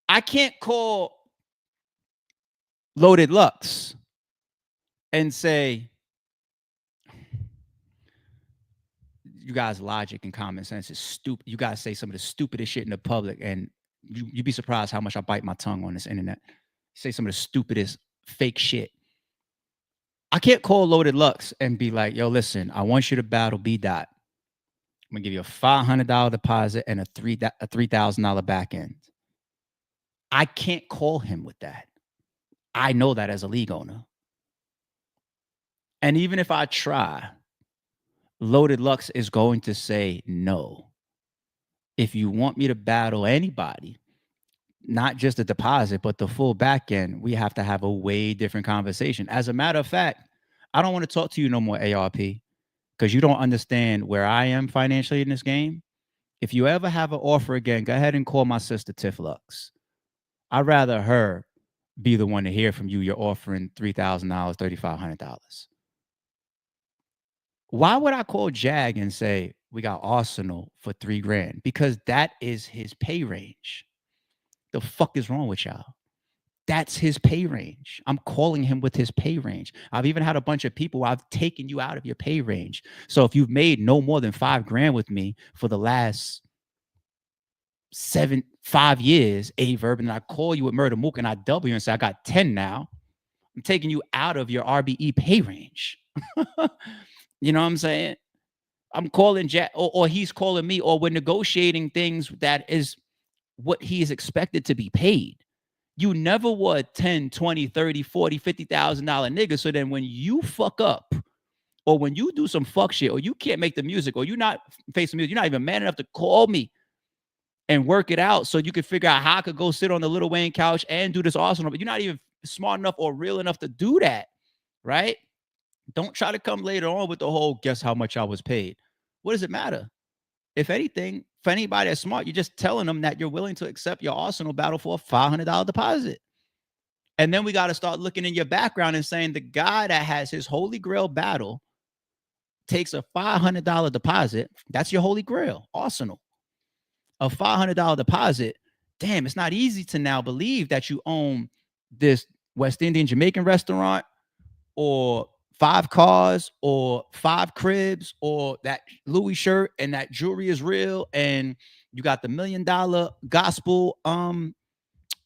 I can't call Loaded Lux and say, you guys' logic and common sense is stupid. You guys say some of the stupidest shit in the public, and you'd be surprised how much I bite my tongue on this internet. Say some of the stupidest fake shit. I can't call Loaded Lux and be like, yo, listen, I want you to battle B Dot. I'm gonna give you a $500 deposit and a $3,000 back end. I can't call him with that. I know that as a league owner. And even if I try, Loaded Lux is going to say no. If you want me to battle anybody, not just the deposit, but the full back end, we have to have a way different conversation. As a matter of fact, I don't want to talk to you no more, ARP, because you don't understand where I am financially in this game. If you ever have an offer again, go ahead and call my sister Tiff Lux. I'd rather her be the one to hear from you. You're offering $3,000, $3,500. Why would I call Jag and say we got Arsenal for $3,000? Because that is his pay range. The fuck is wrong with y'all? That's his pay range. I'm calling him with his pay range. I've even had a bunch of people, I've taken you out of your pay range. So if you've made no more than $5,000 with me for the last 5 years, A-Verb, and I call you with Murder Mook and I double you and say, I got 10 now. I'm taking you out of your RBE pay range. You know what I'm saying? I'm calling Jack, or he's calling me, or we're negotiating things that is what he is expected to be paid. You never were 10, 20, 30, 40, $50,000 nigga. So then when you fuck up, or when you do some fuck shit, or you can't make the music, or you're not facing music, you're not even man enough to call me and work it out so you can figure out how I could go sit on the Lil Wayne couch and do this Arsenal, but you're not even smart enough or real enough to do that, right? Don't try to come later on with the whole guess how much I was paid. What does it matter? If anything, for anybody that's smart, you're just telling them that you're willing to accept your Arsenal battle for a $500 deposit. And then we got to start looking in your background and saying the guy that has his Holy Grail battle takes a $500 deposit. That's your Holy Grail, Arsenal. A $500 deposit. Damn, it's not easy to now believe that you own this West Indian Jamaican restaurant or 5 cars or 5 cribs or that Louis shirt and that jewelry is real and you got the $1 million gospel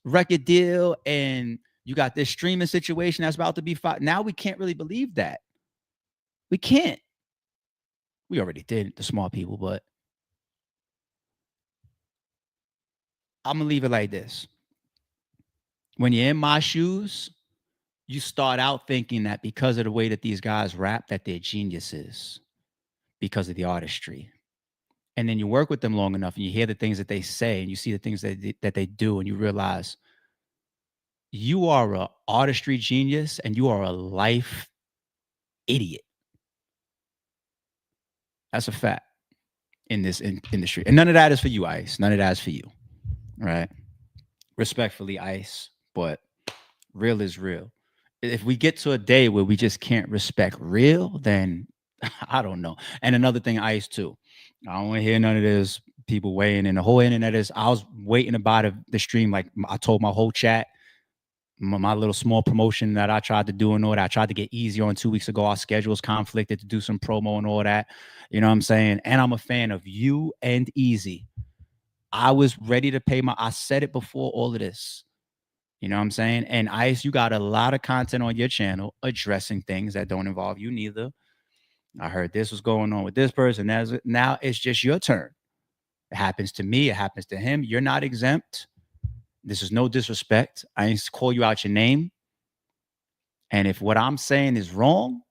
record deal and you got this streaming situation that's about to be fought. Now we can't really believe that. We can't. We already did, the smart people, but I'm gonna leave it like this. when you're in my shoes, you start out thinking that because of the way that these guys rap, that they're geniuses because of the artistry. And then you work with them long enough and you hear the things that they say and you see the things that they do and you realize you are an artistry genius and you are a life idiot. That's a fact in this industry. And none of that is for you, Ice. None of that is for you. Right? Respectfully, Ice, but real is real. If we get to a day where we just can't respect real, then I don't know. And another thing, Ice, too. I don't want to hear none of this people weighing in. The whole internet is, I was waiting about the stream. Like I told my whole chat, my little small promotion that I tried to do and all that. I tried to get Eazy on 2 weeks ago. Our schedules conflicted to do some promo and all that. You know what I'm saying? And I'm a fan of you and Eazy. I was ready to pay I said it before all of this. You know what I'm saying? And Ice, you got a lot of content on your channel addressing things that don't involve you neither. I heard this was going on with this person. Now it's just your turn. It happens to me. It happens to him. You're not exempt. This is no disrespect. I ain't call you out your name. And if what I'm saying is wrong,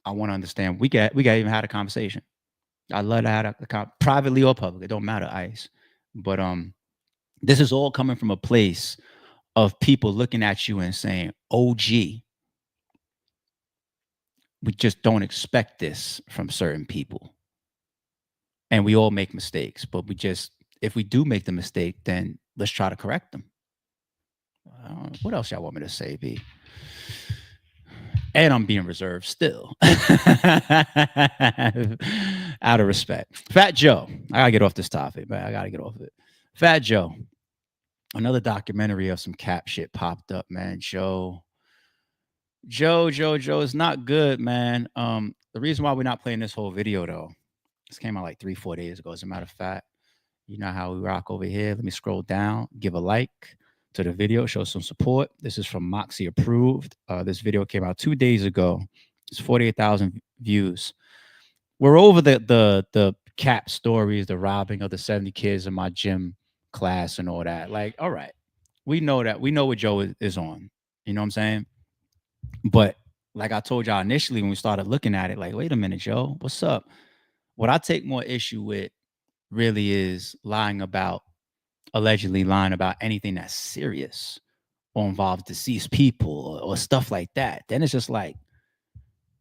I want to understand. We got even had a conversation. I love to have a privately or public. It don't matter, Ice. But this is all coming from a place of people looking at you and saying, OG, we just don't expect this from certain people. And we all make mistakes, but if we do make the mistake, then let's try to correct them. What else y'all want me to say, B? And I'm being reserved still. Out of respect. Fat Joe. I gotta get off this topic, man. I gotta get off it. Fat Joe. Another documentary of some cap shit popped up, man. Joe is not good, man. The reason why we're not playing this whole video, though, this came out like 3-4 days ago. As a matter of fact, you know how we rock over here. Let me scroll down, give a like to the video, show some support. This is from Moxie Approved. This video came out 2 days ago. It's 48,000 views. We're over the cap stories, the robbing of the 70 kids in my gym class and all that. Like, all right, we know that. We know what Joe is on. You know what I'm saying? But like I told y'all initially when we started looking at it, like, wait a minute, Joe, what's up? What I take more issue with really is allegedly lying about anything that's serious or involves deceased people or stuff like that. Then it's just like,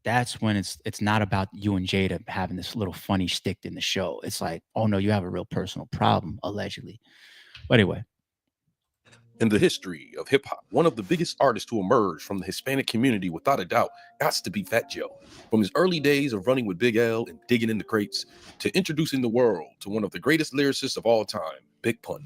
that's when it's not about you and Jada having this little funny shtick in the show. It's like, oh no, you have a real personal problem, allegedly. But anyway. In the history of hip-hop, one of the biggest artists to emerge from the Hispanic community, without a doubt, got to be Fat Joe. From his early days of running with Big L and digging in the crates, to introducing the world to one of the greatest lyricists of all time, Big Pun,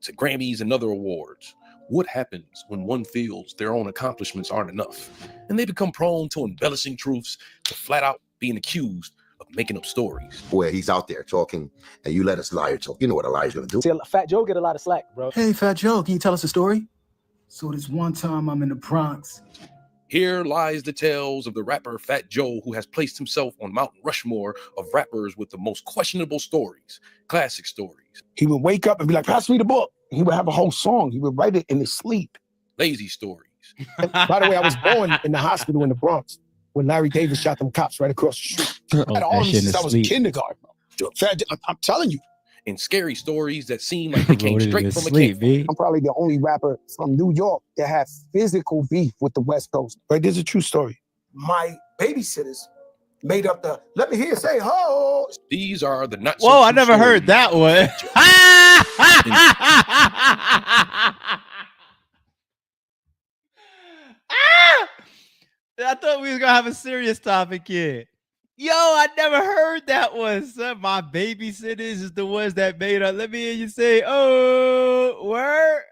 to Grammys and other awards. What happens when one feels their own accomplishments aren't enough, and they become prone to embellishing truths, to flat out being accused of making up stories? Where he's out there talking, and you let us liar talk. You know what a liar's gonna do. See, Fat Joe get a lot of slack, bro. Hey, Fat Joe, can you tell us a story? So this one time I'm in the Bronx. Here lies the tales of the rapper Fat Joe, who has placed himself on Mount Rushmore of rappers with the most questionable stories, classic stories. He would wake up and be like, pass me the book. He would have a whole song. He would write it in his sleep. Lazy stories. By the way, I was born in the hospital in the Bronx when Larry Davis shot them cops right across the street. I had all this since I was in kindergarten, bro. I'm telling you. And scary stories that seem like they came straight from a sleep, kid. I'm probably the only rapper from New York that had physical beef with the West Coast. Right, there's a true story. My babysitters made up the, let me hear you say, ho. These are the not. Whoa, I never heard that one. I thought we was gonna have a serious topic here. Yo, I never heard that one, son. My babysitters is the ones that made up. Let me hear you say, oh, word.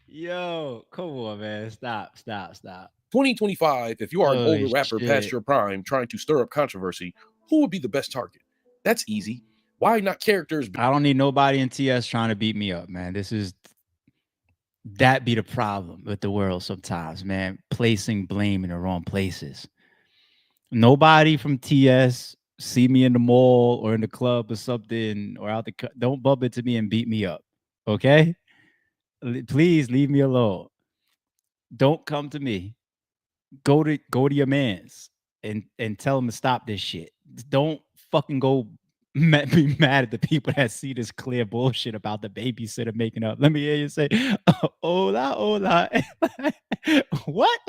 Yo, come on, man. Stop. 2025, if you are an older rapper past your prime trying to stir up controversy, who would be the best target? That's easy. Why not characters? I don't need nobody in TS trying to beat me up, man. That be the problem with the world sometimes, man. Placing blame in the wrong places. Nobody from TS see me in the mall or in the club or something or out don't bump into me and beat me up. Okay? Please leave me alone. Don't come to me. Go to your mans and tell them to stop this shit. Don't fucking go be mad at the people that see this clear bullshit about the babysitter making up. Let me hear you say, hola, hola. What?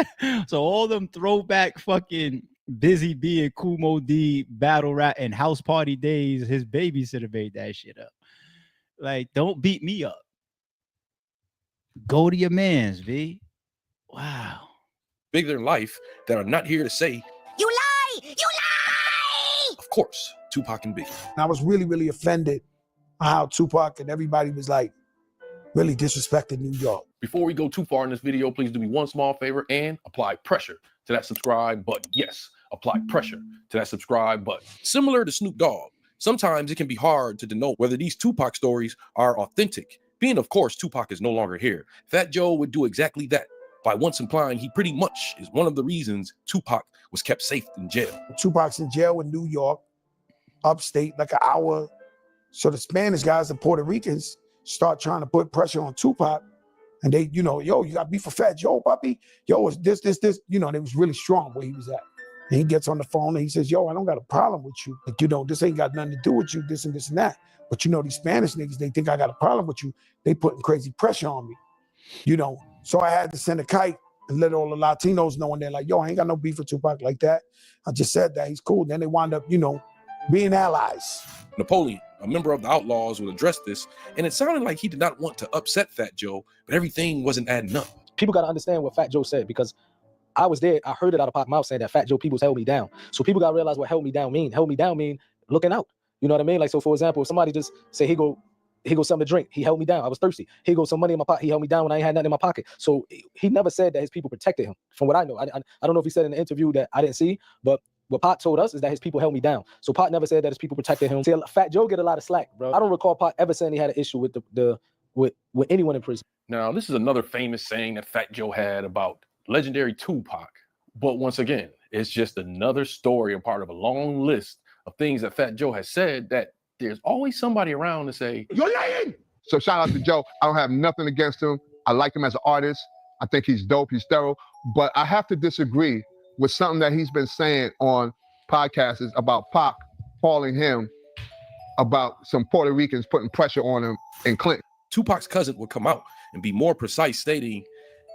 So all them throwback fucking Busy Bee and Kumo D battle rap and house party days, his babysitter made that shit up. Like, don't beat me up. Go to your mans, V. Wow. Bigger than life that are not here to say, You lie! You lie! of course, Tupac and Biggie. I was really, really offended how Tupac and everybody was like really disrespecting New York. Before we go too far in this video, please do me one small favor and apply pressure to that subscribe button. Yes, apply pressure to that subscribe button. Similar to Snoop Dogg, sometimes it can be hard to denote whether these Tupac stories are authentic. Being, of course, Tupac is no longer here. Fat Joe would do exactly that by once implying he pretty much is one of the reasons Tupac was kept safe in jail. Tupac's in jail in New York, upstate, like an hour. So the Spanish guys and Puerto Ricans start trying to put pressure on Tupac. And they, yo, you got beef for Fat Joe, puppy. Yo, it's this. And it was really strong where he was at. And he gets on the phone and he says, yo, I don't got a problem with you. Like, this ain't got nothing to do with you, this and this and that. But these Spanish niggas, they think I got a problem with you. They putting crazy pressure on me, So I had to send a kite and let all the Latinos know, and they're like, yo, I ain't got no beef with Tupac like that. I just said that, he's cool. Then they wound up, being allies. Napoleon, a member of the Outlaws, would address this, and it sounded like he did not want to upset Fat Joe, but everything wasn't adding up. People got to understand what Fat Joe said, because I was there. I heard it out of Pac's mouth saying that Fat Joe peoples held me down. So people got to realize what held me down mean. Held me down mean looking out. You know what I mean? Like, so for example, if somebody just say, he go something to drink, he held me down. I was thirsty. He goes some money in my pocket. He held me down when I ain't had nothing in my pocket. So he never said that his people protected him. From what I know, I don't know if he said in the interview that I didn't see, but what Pac told us is that his people held me down. So Pac never said that his people protected him. See, Fat Joe get a lot of slack, bro. I don't recall Pac ever saying he had an issue with with anyone in prison. Now, this is another famous saying that Fat Joe had about legendary Tupac. But once again, it's just another story and part of a long list of things that Fat Joe has said that there's always somebody around to say, you're lying. So shout out to Joe. I don't have nothing against him. I like him as an artist. I think he's dope. He's thorough. But I have to disagree with something that he's been saying on podcasts about Pac calling him about some Puerto Ricans putting pressure on him in Clinton. Tupac's cousin would come out and be more precise, stating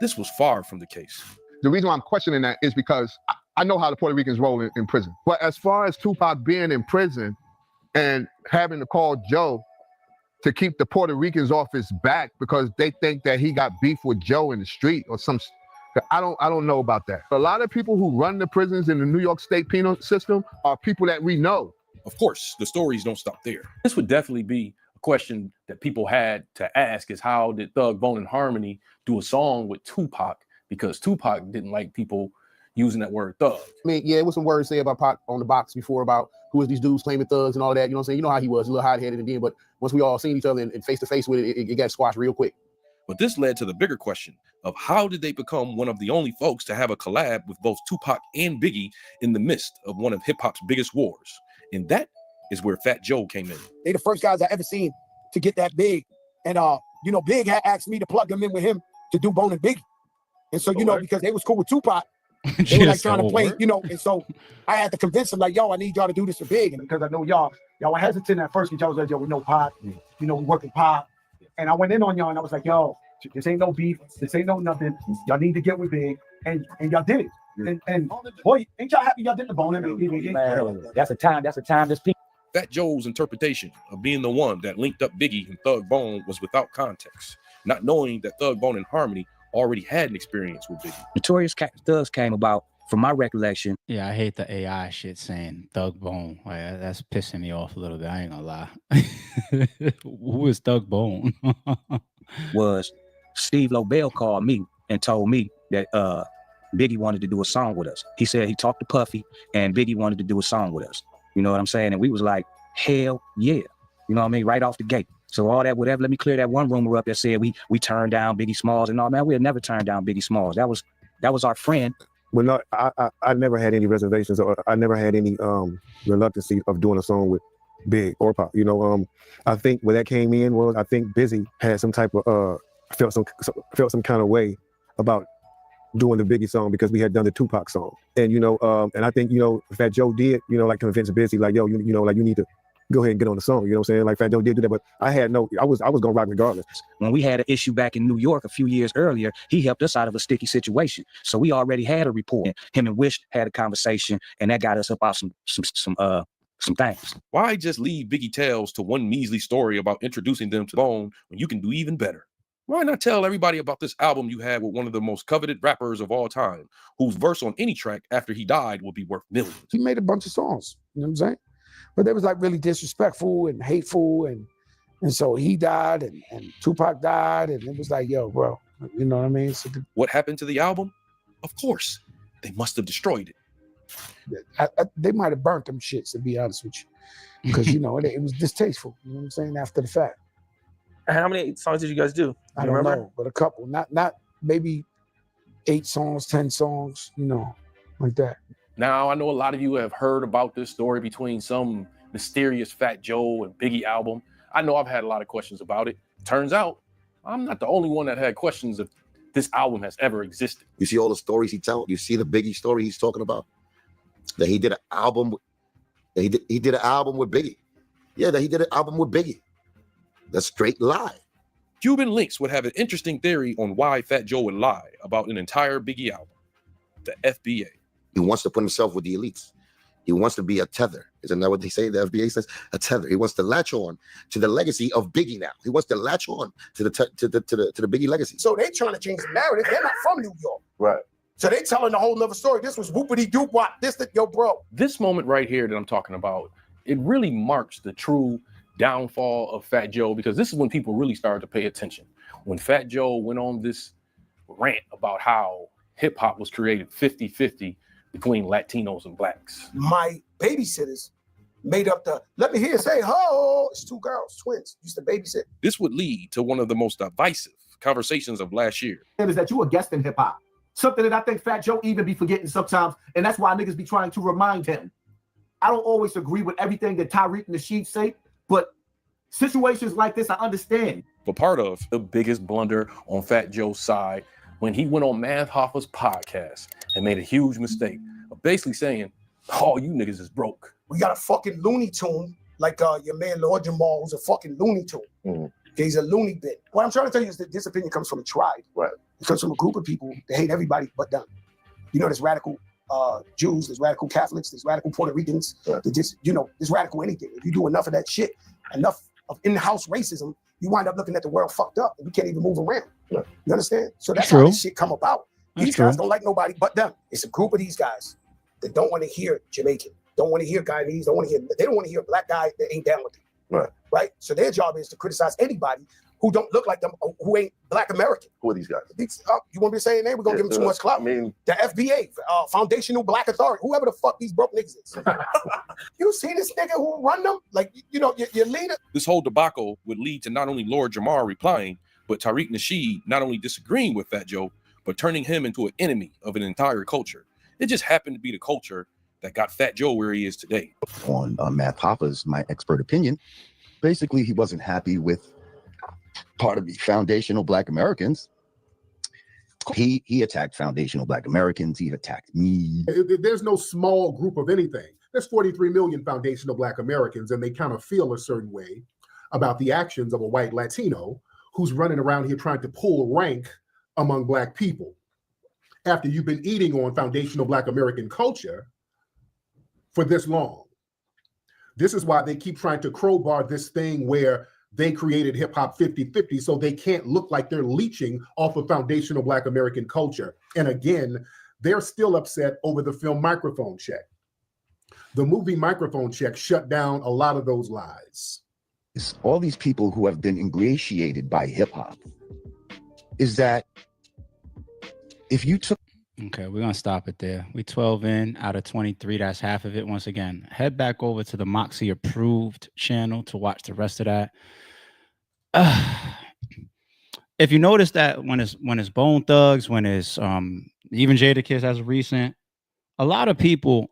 this was far from the case. The reason why I'm questioning that is because I know how the Puerto Ricans roll in prison. But as far as Tupac being in prison and having to call Joe to keep the Puerto Ricans off his back because they think that he got beef with Joe in the street or some, I don't know about that. A lot of people who run the prisons in the New York State penal system are people that we know. Of course, the stories don't stop there. This would definitely be a question that people had to ask, is how did Thug, Bone, and Harmony do a song with Tupac? Because Tupac didn't like people using that word thug. I mean, yeah, it was some words said about Pac on the box before about who is these dudes claiming thugs and all that. You know what I'm saying? You know how he was, a little hot-headed and then, but once we all seen each other and face-to-face with it, it got squashed real quick. But this led to the bigger question of how did they become one of the only folks to have a collab with both Tupac and Biggie in the midst of one of hip-hop's biggest wars? And that is where Fat Joe came in. They the first guys I ever seen to get that big. And, Big had asked me to plug them in with him to do Bone and Biggie. And so, because they was cool with Tupac, they were like trying to play, and so I had to convince them, like, yo, I need y'all to do this for Big. And because I know y'all were hesitant at first because y'all was like, yo, we know Pac, we work with Pac. And I went in on y'all and I was like, yo, this ain't no beef, this ain't no nothing. Y'all need to get with Big. And y'all did it. And boy, ain't y'all happy y'all did the Bone and Biggie? That's a time that's peak. Fat Joe's interpretation of being the one that linked up Biggie and Thug Bone was without context, not knowing that Thug, Bone, and Harmony already had an experience with Biggie. Notorious Thugs came about, from my recollection. Yeah, I hate the AI shit saying Thug Bone. Like, that's pissing me off a little bit. I ain't gonna lie. Who is Thug Bone? Was Steve Lobel called me and told me that Biggie wanted to do a song with us. He said he talked to Puffy and Biggie wanted to do a song with us. You know what I'm saying? And we was like, hell yeah. You know what I mean? Right off the gate. So all that, whatever, let me clear that one rumor up that said we turned down Biggie Smalls and all, man. We had never turned down Biggie Smalls. That was our friend. Well, no, I never had any reservations, or I never had any reluctancy of doing a song with Big or Pop. You know, I think where that came in was I think Busy had some type of felt some kind of way about doing the Biggie song because we had done the Tupac song, and you know, and I think, you know, Fat Joe did, you know, like convince Busy, like, yo, you know, like you need to go ahead and get on the song. You know what I'm saying? Like Fat Joe did do that, but I was gonna rock regardless. When we had an issue back in New York a few years earlier, he helped us out of a sticky situation. So we already had a rapport. Him and Wish had a conversation, and that got us up out some things. Why just leave Biggie Tales to one measly story about introducing them to the bone when you can do even better? Why not tell everybody about this album you had with one of the most coveted rappers of all time, whose verse on any track after he died would be worth millions? He made a bunch of songs, you know what I'm saying? But they was like really disrespectful and hateful, and so he died and Tupac died, and it was like, yo, bro, you know what I mean? So what happened to the album? Of course, they must have destroyed it. They might have burnt them shits, to be honest with you, because you know it was distasteful. You know what I'm saying? After the fact. And how many songs did you guys do? I don't know, but a couple, not maybe 8 songs, 10 songs, you know, like that. Now, I know a lot of you have heard about this story between some mysterious Fat Joe and Biggie album. I know I've had a lot of questions about it. Turns out, I'm not the only one that had questions if this album has ever existed. You see all the stories he tells. You see the Biggie story he's talking about. That he did an album. He did an album with Biggie. Yeah, that he did an album with Biggie. That's straight lie. Cuban Links would have an interesting theory on why Fat Joe would lie about an entire Biggie album. The FBA. He wants to put himself with the elites. He wants to be a tether. Isn't that what they say? The FBA says a tether. He wants to latch on to the legacy of Biggie now. He wants to latch on to the Biggie legacy. So they trying to change the narrative. They're not from New York. Right. So they telling a whole nother story. This was whoopity doop wop. This, that, yo, bro. This moment right here that I'm talking about, it really marks the true downfall of Fat Joe, because this is when people really started to pay attention. When Fat Joe went on this rant about how hip hop was created 50-50 between Latinos and blacks. My babysitters made up the, let me hear you say, ho, it's 2 girls, twins, used to babysit. This would lead to one of the most divisive conversations of last year. Is that you a guest in hip hop? Something that I think Fat Joe even be forgetting sometimes, and that's why niggas be trying to remind him. I don't always agree with everything that Tariq and the Sheep say, but situations like this, I understand. But part of the biggest blunder on Fat Joe's side, when he went on Math Hoffa's podcast and made a huge mistake of basically saying, all you niggas is broke. We got a fucking Looney Tune, like your man Lord Jamal was a fucking Looney Tune. Mm-hmm. He's a loony bit. What I'm trying to tell you is that this opinion comes from a tribe. Right. It comes from a group of people that hate everybody but them. You know, there's radical Jews, there's radical Catholics, there's radical Puerto Ricans. Right. There's radical anything. If you do enough of that shit, enough of in-house racism, you wind up looking at the world fucked up and you can't even move around. Yeah. You understand? So that's how this shit come about. These guys don't like nobody but them. It's a group of these guys that don't want to hear Jamaican, don't want to hear Guyanese, they don't want to hear a black guy that ain't down with them. Right. Right? So their job is to criticize anybody who don't look like them, who ain't black American. Who are these guys? You want me to say their name? We're going to give them too much clout. I mean, the FBA, Foundational Black Authority, whoever the fuck these broke niggas is. You see this nigga who run them? Like, you know, your leader. This whole debacle would lead to not only Lord Jamar replying, but Tariq Nasheed not only disagreeing with Fat Joe, but turning him into an enemy of an entire culture. It just happened to be the culture that got Fat Joe where he is today. On Math Hoffa's My Expert Opinion, basically he wasn't happy with part of the foundational Black Americans. He attacked foundational Black Americans. He attacked me. There's no small group of anything. There's 43 million foundational Black Americans, and they kind of feel a certain way about the actions of a white Latino who's running around here trying to pull rank among Black people. After you've been eating on foundational Black American culture for this long. This is why they keep trying to crowbar this thing where they created hip hop 50-50 so they can't look like they're leeching off of foundational Black American culture. And again, they're still upset over the film Microphone Check. The movie Microphone Check shut down a lot of those lies. It's all these people who have been ingratiated by hip hop is that if you took. Okay, we're gonna stop it there. We 12 in out of 23. That's half of it. Once again, head back over to the Moxie approved channel to watch the rest of that. if you notice that when it's Bone Thugs, when it's even Jadakiss as of recent, a lot of people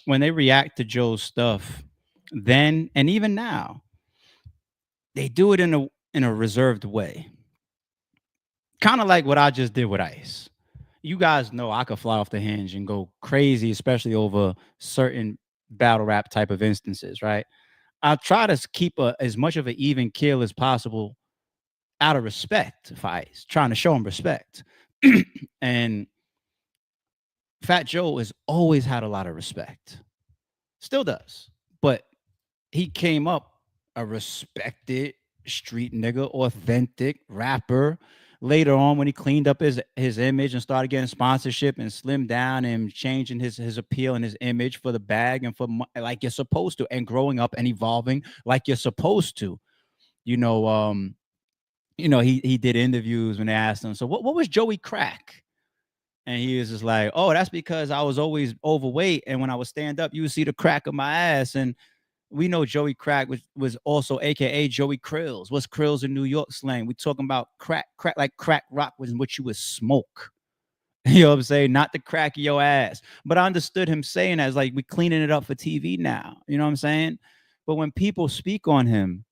when they react to Joe's stuff, then and even now, they do it in a reserved way. Kind of like what I just did with Ice. You guys know I could fly off the hinge and go crazy, especially over certain battle rap type of instances, right? I try to keep as much of an even keel as possible out of respect for Ice, trying to show him respect. And Fat Joe has always had a lot of respect, still does. But he came up a respected street nigga, authentic rapper. Later on, when he cleaned up his image and started getting sponsorship and slimmed down and changing his appeal and his image for the bag and for like you're supposed to, and growing up and evolving like you're supposed to, you know. He did interviews when they asked him, so what was Joey Crack? And he was just like, oh, that's because I was always overweight, and when I would stand up, you would see the crack of my ass. And we know Joey Crack was also AKA Joey Krills. What's Krills in New York slang? We talking about crack like crack rock was what you would smoke. You know what I'm saying? Not the crack of your ass. But I understood him saying that as like we cleaning it up for TV now. You know what I'm saying? But when people speak on him,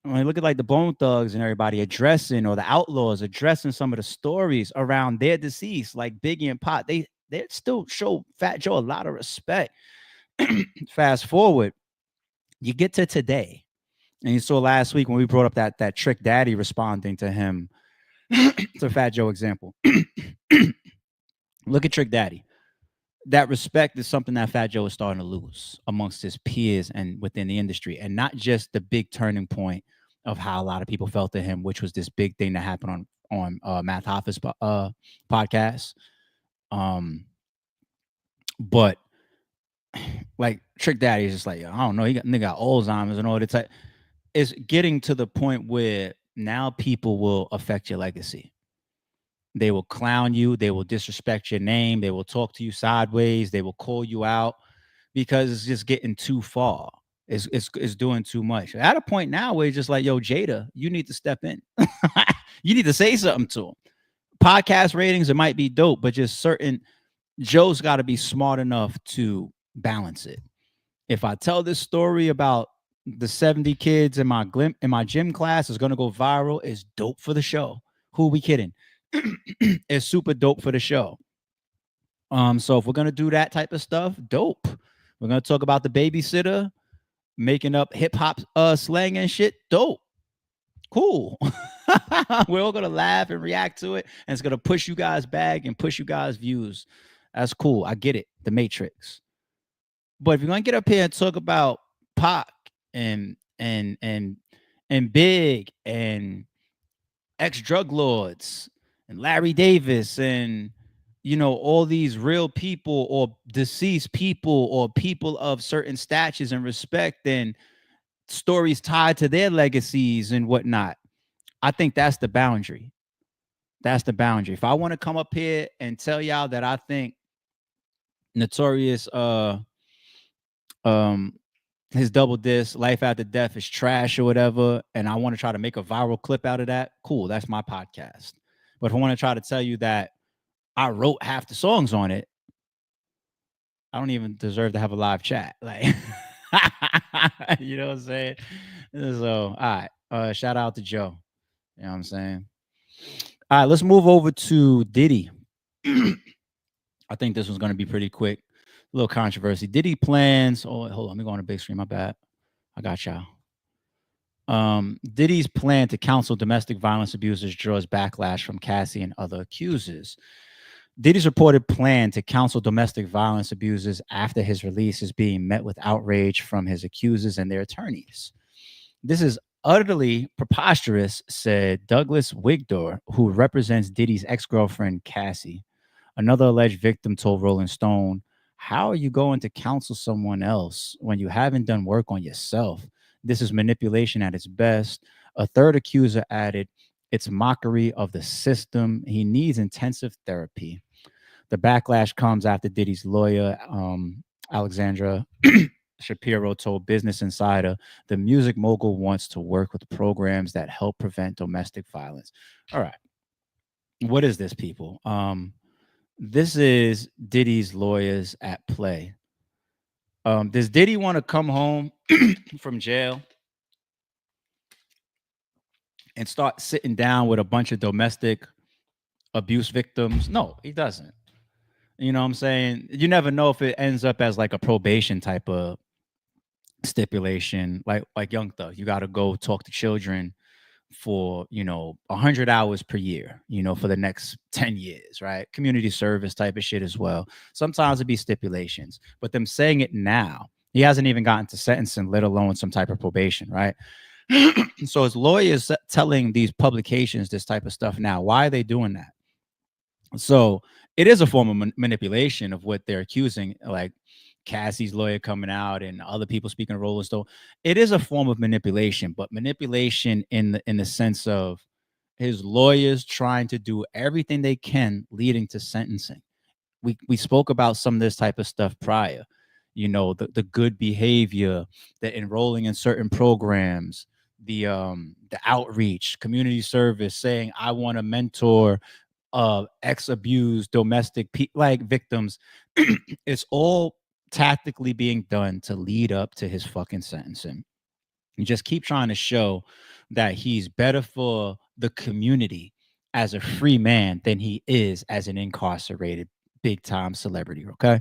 when you look at like the Bone Thugs and everybody addressing, or the Outlaws addressing some of the stories around their deceased, like Biggie and Pop, they still show Fat Joe a lot of respect. Fast forward, you get to today, and you saw last week when we brought up that Trick Daddy responding to him, to Fat Joe example. Look at Trick Daddy. That respect is something that Fat Joe is starting to lose amongst his peers and within the industry, and not just the big turning point of how a lot of people felt to him, which was this big thing that happened on Math Hoffa's podcast. But like Trick Daddy is just like, I don't know, he got Alzheimer's and all that type. It's getting to the point where now people will affect your legacy. They will clown you. They will disrespect your name. They will talk to you sideways. They will call you out because it's just getting too far. It's doing too much. At a point now where it's just like, yo, Jada, you need to step in. You need to say something to him. Podcast ratings, it might be dope, but just certain Joe's got to be smart enough to balance it. If I tell this story about the 70 kids in my gym class is going to go viral, it's dope for the show. Who are we kidding? It's super dope for the show. So if we're gonna do that type of stuff, dope. We're gonna talk about the babysitter making up hip hop slang and shit, dope. Cool. We're all gonna laugh and react to it, and it's gonna push you guys back and push you guys' views. That's cool. I get it. The Matrix. But if you're gonna get up here and talk about Pac and Big and ex-drug lords and Larry Davis and all these real people or deceased people or people of certain statures and respect and stories tied to their legacies and whatnot, I think that's the boundary. That's the boundary. If I want to come up here and tell y'all that I think Notorious his double disc Life After Death is trash or whatever, and I want to try to make a viral clip out of that, cool, that's my podcast. But if I want to try to tell you that I wrote half the songs on it, I don't even deserve to have a live chat. Like, you know what I'm saying? So, all right. Shout out to Joe. You know what I'm saying? All right, let's move over to Diddy. I think this one's going to be pretty quick. A little controversy. Diddy plans. Oh, hold on. Let me go on a big screen. My bad. I got y'all. Diddy's plan to counsel domestic violence abusers draws backlash from Cassie and other accusers. Diddy's reported plan to counsel domestic violence abusers after his release is being met with outrage from his accusers and their attorneys. This is utterly preposterous, said Douglas Wigdor, who represents Diddy's ex-girlfriend, Cassie. Another alleged victim told Rolling Stone, "How are you going to counsel someone else when you haven't done work on yourself? This is manipulation at its best." A third accuser added, "It's mockery of the system. He needs intensive therapy." The backlash comes after Diddy's lawyer, Alexandra, Shapiro told Business Insider, the music mogul wants to work with programs that help prevent domestic violence. All right. What is this, people? This is Diddy's lawyers at play. Does Diddy want to come home from jail and start sitting down with a bunch of domestic abuse victims? No, he doesn't. You know what I'm saying? You never know if it ends up as like a probation type of stipulation, like Young Thug. You got to go talk to children for 100 hours per year, for the next 10 years, right? Community service type of shit as well. Sometimes it'd be stipulations, but them saying it now, he hasn't even gotten to sentencing, let alone some type of probation, right? So his lawyers telling these publications this type of stuff now. Why are they doing that? So it is a form of manipulation of what they're accusing, like Cassie's lawyer coming out and other people speaking to Rolling Stone. It is a form of manipulation, but manipulation in the sense of his lawyers trying to do everything they can leading to sentencing. We spoke about some of this type of stuff prior. The good behavior, the enrolling in certain programs, the outreach, community service, saying I want to mentor ex-abused domestic victims. It's all tactically being done to lead up to his fucking sentencing. You just keep trying to show that he's better for the community as a free man than he is as an incarcerated big time celebrity. Okay.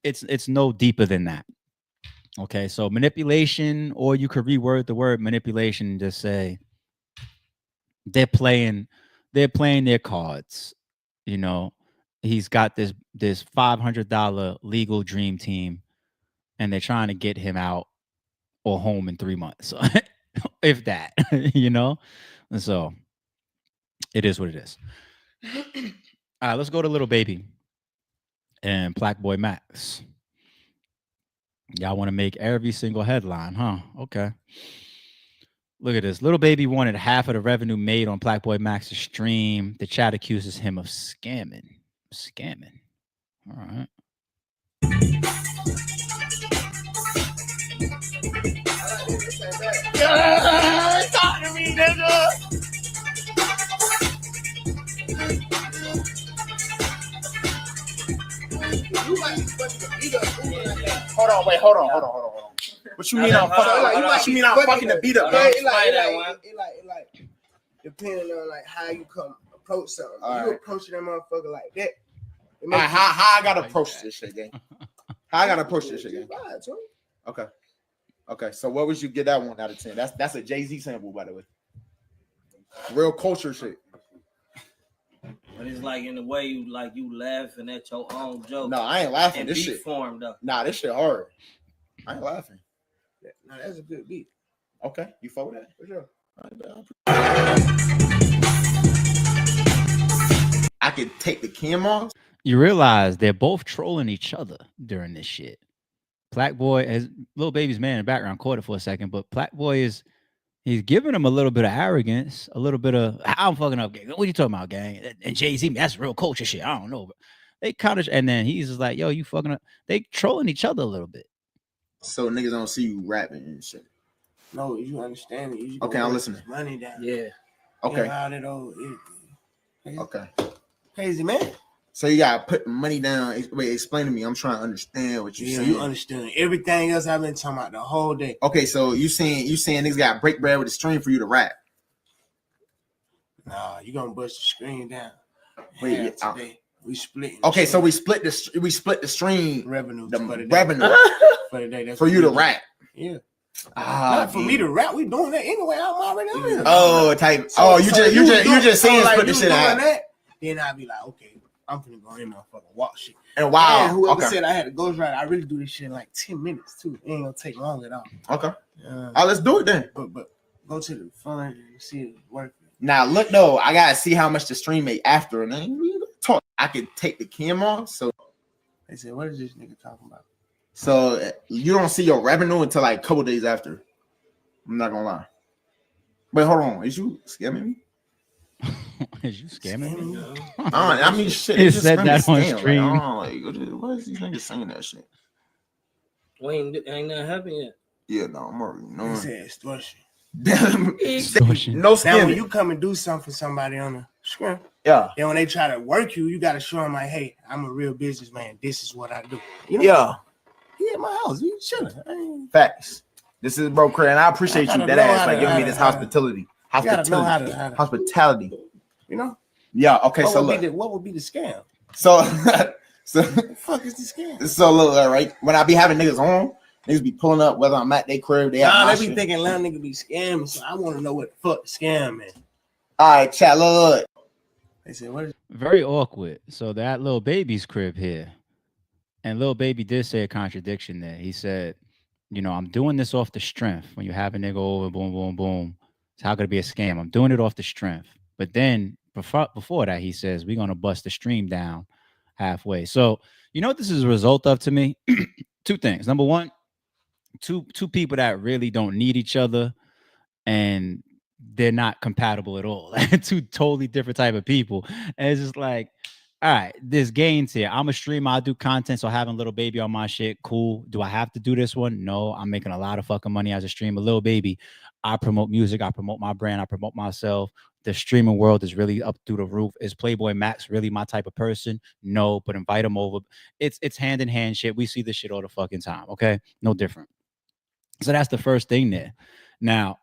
It's no deeper than that. Okay. So manipulation, or you could reword the word manipulation and just say they're playing their cards. He's got this $500 legal dream team, and they're trying to get him out or home in 3 months, if that. And so it is what it is. All right, let's go to Little Baby and PlaqueBoyMax. Y'all want to make every single headline, huh? Okay. Look at this. Little Baby wanted half of the revenue made on PlaqueBoyMax's stream. The chat accuses him of scamming. All right. Talk to me, nigga. Hold on. What you mean I'm fucking? What you mean I'm fucking the beat up, bro? It like depending on like how you come approach something. If you approaching that motherfucker like that. All right, how I gotta approach this shit, gang? How I gotta approach this shit, gang? Okay. So what would you get that 1 out of 10? That's a Jay-Z sample, by the way. Real culture shit. But it's like in the way you laughing at your own joke. No, I ain't laughing. And This beat shit form though. Nah, this shit hard. I ain't laughing. Nah, that's a good beat. Okay, you fuck with that? For sure. I could take the cam off. You realize they're both trolling each other during this shit. PlaqueBoy, as Little Baby's man in the background, caught it for a second, but PlaqueBoy he's giving him a little bit of arrogance, a little bit of I'm fucking up, gang. What are you talking about, gang? And Jay-Z, that's real culture shit. I don't know. But they kind of, and then he's just like, yo, you fucking up. They trolling each other a little bit. So niggas don't see you rapping and shit. No, you understand it. You okay, I'm listening. Money down. Yeah. Okay. Okay. Crazy man. So you gotta put money down. Wait, explain to me. I'm trying to understand what you're saying. You understand everything else I've been talking about the whole day. Okay, so you saying niggas gotta break bread with the stream for you to rap? Nah, you gonna bust the screen down. Wait, today we split. Okay, so we split the stream revenue. The for the revenue for the day. That's for you to rap. Yeah. Not for me to rap. We doing that anyway. I'm already on here. Oh, type. So, you just saying split the shit out. Then I'd be like, okay, I'm finna go in there and fucking walk shit. And wow, and whoever said I had a ghostwriter, I really do this shit in like 10 minutes too. It ain't gonna take long at all. Okay. Let's do it then. But go to the fund and see if it's working. Now look though, I gotta see how much the stream made after, and then we talk. I could take the cam off. So they said, what is this nigga talking about? So you don't see your revenue until like a couple days after. I'm not gonna lie. Wait, hold on. Is you scamming me? Is you scamming me? I mean, shit. He said that on stream. Like, why is these niggas saying that shit? Ain't nothing happened yet. Yeah, no, I'm already He knowing. said extortion. Extortion. No Now, scamming. when you come and do something for somebody on the scrim, Yeah. then when they try to work you, you got to show them like, hey, I'm a real businessman. This is what I do. You know? Yeah. He at my house. You chilling. Facts. This is bro Craig, and I appreciate I you gotta that know ass how like to- giving me how this to- how to- hospitality. You gotta know how Hospitality. to- Hospitality. You know? Yeah, okay, What so would look. be what would be the scam? So What the fuck is the scam? So look, right? When I be having niggas on, niggas be pulling up whether I'm at their crib, they at Nah, my they be shit. thinking little nigga be scamming, so I want to know what the fuck the scam is. All right, chat, look. They said, what is Very awkward. So that little baby's crib here. And little baby did say a contradiction there. He said, you know, I'm doing this off the strength. When you have a nigga over, boom, boom, boom. It's how could it be a scam? I'm doing it off the strength. But then before that, he says, we're gonna bust the stream down halfway. So you know what this is a result of to me? Two things. Number one, two people that really don't need each other and they're not compatible at all. Like two totally different type of people. And it's just like, all right, there's gains here. I'm a streamer. I do content. So having Little Baby on my shit, cool. Do I have to do this one? No, I'm making a lot of fucking money as a streamer. Little Baby, I promote music. I promote my brand. I promote myself. The streaming world is really up through the roof. Is PlaqueBoyMax really my type of person? No, but invite him over. It's hand in hand shit. We see this shit all the fucking time. Okay, no different. So that's the first thing there. Now,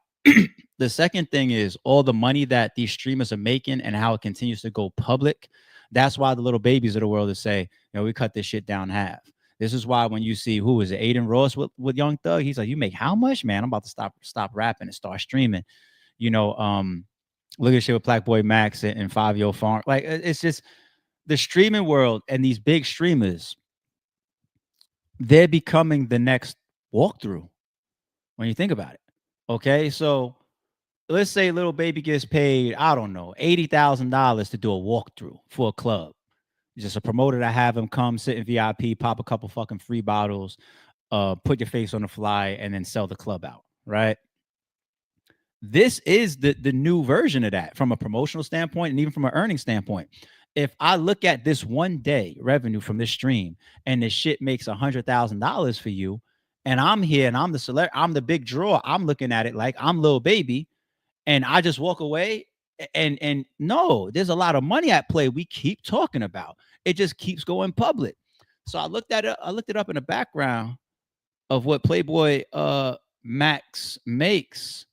the second thing is all the money that these streamers are making and how it continues to go public. That's why the little babies of the world is say, you know, we cut this shit down half. This is why when you see who is it, Aiden Ross with Young Thug, he's like, you make how much, man? I'm about to stop rapping and start streaming. You know, look at shit with PlaqueBoyMax and 5-Yo Farm. Like it's just the streaming world and these big streamers, they're becoming the next walkthrough when you think about it. Okay, so let's say Little Baby gets paid, I don't know, $80,000 to do a walkthrough for a club. Just a promoter to have him come sit in VIP, pop a couple fucking free bottles, put your face on the fly, and then sell the club out, right? This is the new version of that from a promotional standpoint and even from an earning standpoint. If I look at this one day revenue from this stream and this shit makes $100,000 for you, and I'm here and I'm the big draw, I'm looking at it like I'm Little Baby, and I just walk away. And no, there's a lot of money at play. We keep talking about it, just keeps going public. So I looked it up in the background of what Playboy Max makes.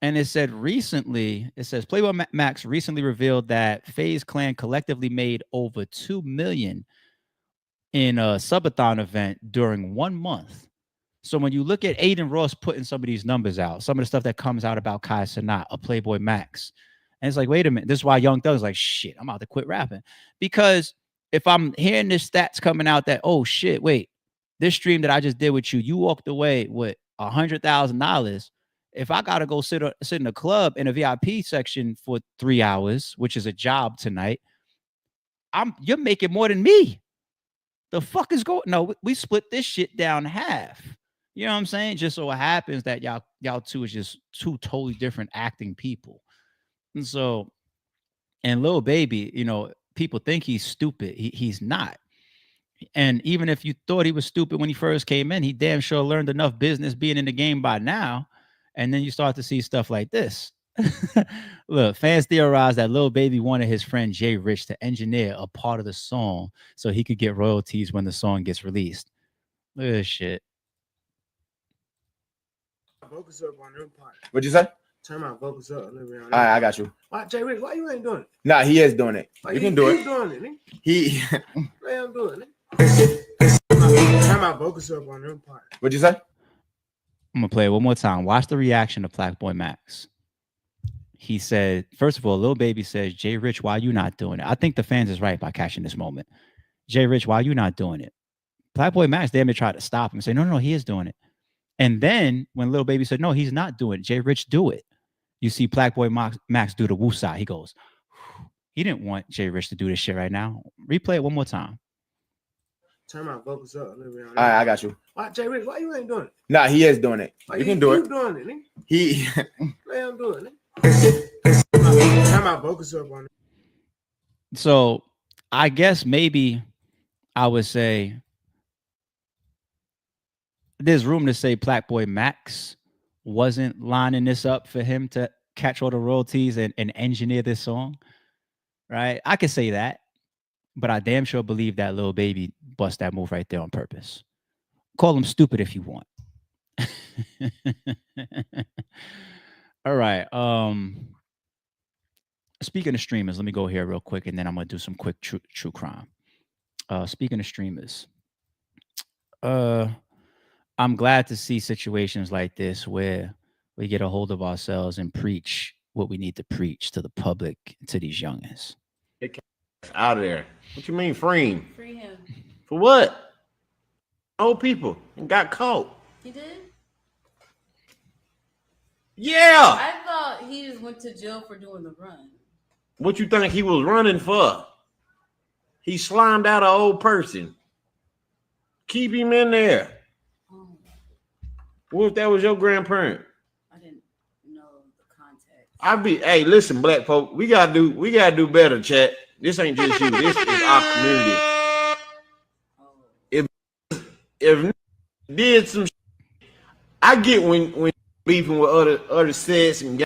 And it said recently, it says Playboy Max recently revealed that FaZe Clan collectively made over $2 million in a subathon event during 1 month. So when you look at Aiden Ross putting some of these numbers out, some of the stuff that comes out about Kai Cenat, a Playboy Max, and it's like, wait a minute, this is why Young Thug's like, shit, I'm about to quit rapping. Because if I'm hearing this stats coming out that, oh shit, wait, this stream that I just did with you, you walked away with $100,000. If I gotta go sit in a club in a VIP section for 3 hours, which is a job tonight, you're making more than me. The fuck is going? No, we split this shit down half. You know what I'm saying? Just so it happens that y'all two is just two totally different acting people. And so, and Lil Baby, you know, people think he's stupid. He's not. And even if you thought he was stupid when he first came in, he damn sure learned enough business being in the game by now. And then you start to see stuff like this. Look, fans theorize that Lil Baby wanted his friend Jay Rich to engineer a part of the song so he could get royalties when the song gets released. Look at this shit. Focus up on them part. What'd you say? Turn my focus up. All right, I got you. Why, Jay Rich, why you ain't doing it? Nah, he is doing it. Why You can do keep it. doing it, nigga? He Man, I'm doing it. Turn my focus up on them part. What'd you say? I'm gonna play it one more time. Watch the reaction of PlaqueBoyMax. He said, first of all, Lil Baby says, Jay Rich, why you not doing it? I think the fans is right by catching this moment. Jay Rich, why you not doing it? PlaqueBoyMax damn near tried to stop him and say, no, he is doing it. And then when Lil Baby said, no, he's not doing it, Jay Rich do it. You see PlaqueBoyMax do the woosah. He goes, he didn't want Jay Rich to do this shit right now. Replay it one more time. Turn my focus up. All right, I got you. Why, Jay Rich, why you ain't doing it? Nah, he is doing it. Why You can do keep it. doing it, nigga? He Man, I'm doing it. Turn my focus up on it. So I guess maybe I would say there's room to say PlaqueBoyMax wasn't lining this up for him to catch all the royalties and engineer this song, right? I could say that, but I damn sure believe that Lil Baby bust that move right there on purpose. Call him stupid if you want. All right. Speaking of streamers, let me go here real quick, and then I'm gonna do some quick true crime. Speaking of streamers, I'm glad to see situations like this where we get a hold of ourselves and preach what we need to preach to the public, to these youngins. Get out of there. What you mean free him? Free him. For what? Old people and got caught. He did? Yeah. I thought he just went to jail for doing the run. What you think he was running for? He slimed out an old person. Keep him in there. Oh. What if that was your grandparent? I didn't know the context. Hey, listen, black folk, we gotta do better, chat. This ain't just you. This is our community. If did some shit, I get when beefing with other sets and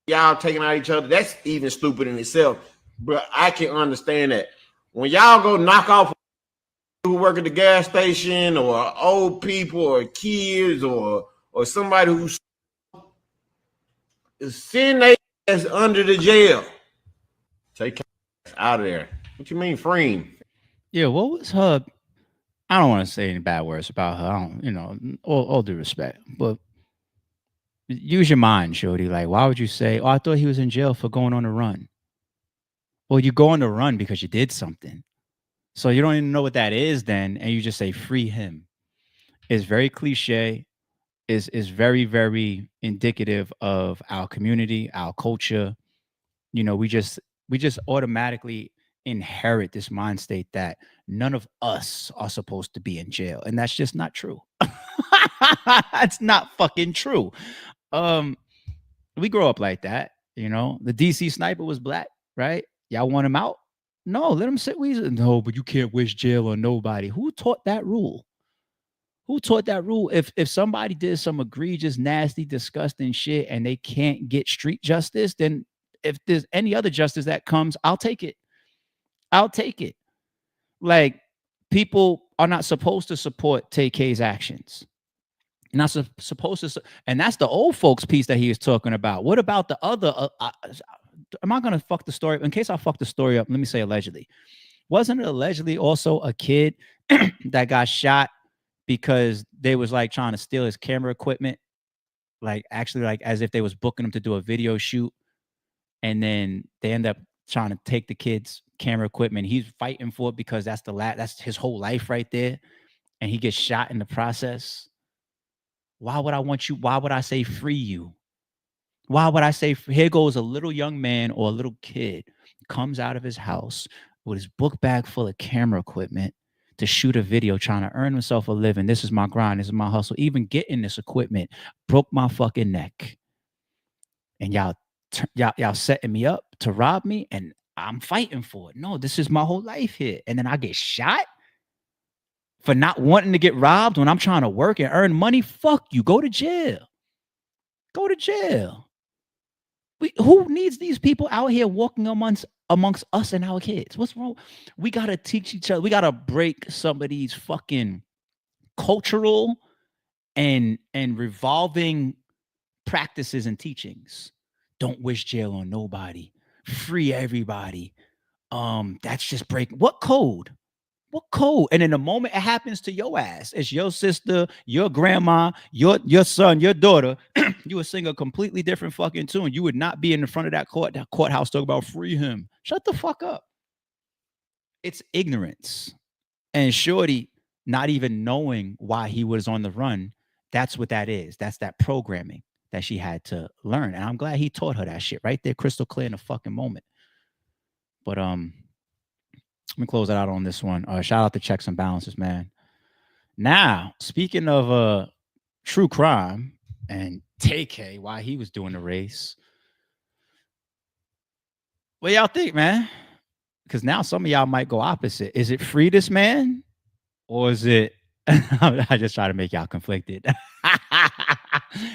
y'all taking out each other, that's even stupid in itself. But I can understand that. When y'all go knock off who work at the gas station or old people or kids or somebody who's send their ass under the jail. Take out of there. What you mean free him? Yeah, what was her? I don't want to say any bad words about her. I don't, all due respect, but use your mind, shorty. Like, why would you say, "Oh, I thought he was in jail for going on a run"? Well, you go on the run because you did something. So you don't even know what that is then, and you just say free him. It's very cliche. Is very, very indicative of our community, our culture. We just automatically inherit this mind state that none of us are supposed to be in jail, and that's just not true. It's not fucking true. We grow up like that. The DC sniper was black, right? Y'all want him out? No, let him sit. No, but you can't wish jail on nobody. Who taught that rule? Who taught that rule? If somebody did some egregious, nasty, disgusting shit and they can't get street justice, then if there's any other justice that comes, I'll take it. I'll take it. Like, people are not supposed to support TK's actions. You're not supposed to, and that's the old folks piece that he is talking about. What about the other? Am I gonna fuck the story? In case I fuck the story up, let me say allegedly. Wasn't it allegedly also a kid that got shot because they was like trying to steal his camera equipment, like actually like as if they was booking him to do a video shoot, and then they end up trying to take the kid's camera equipment. He's fighting for it because that's his whole life right there, and he gets shot in the process. Why would I want you? Why would I say free you? Why would I say here goes a little young man or a little kid comes out of his house with his book bag full of camera equipment to shoot a video, trying to earn himself a living. This is my grind. This is my hustle. Even getting this equipment broke my fucking neck. And y'all setting me up to rob me, and I'm fighting for it. No, this is my whole life here. And then I get shot for not wanting to get robbed when I'm trying to work and earn money. Fuck you. Go to jail. Go to jail. Who needs these people out here walking amongst us and our kids? What's wrong? We got to teach each other. We got to break some of these fucking cultural and revolving practices and teachings. Don't wish jail on nobody. Free everybody. That's just breaking. What code? What code? And in the moment it happens to your ass, it's your sister, your grandma, your son, your daughter, you would sing a completely different fucking tune. You would not be in the front of that courthouse talking about free him. Shut the fuck up. It's ignorance. And shorty not even knowing why he was on the run. That's what that is. That's that programming that she had to learn. And I'm glad he taught her that shit right there, crystal clear in the fucking moment. But let me close it out on this one. Shout out to Checks and Balances, man. Now, speaking of true crime and TK, why he was doing the race. What y'all think, man? Because now some of y'all might go opposite. Is it free this man? Or is it I just try to make y'all conflicted.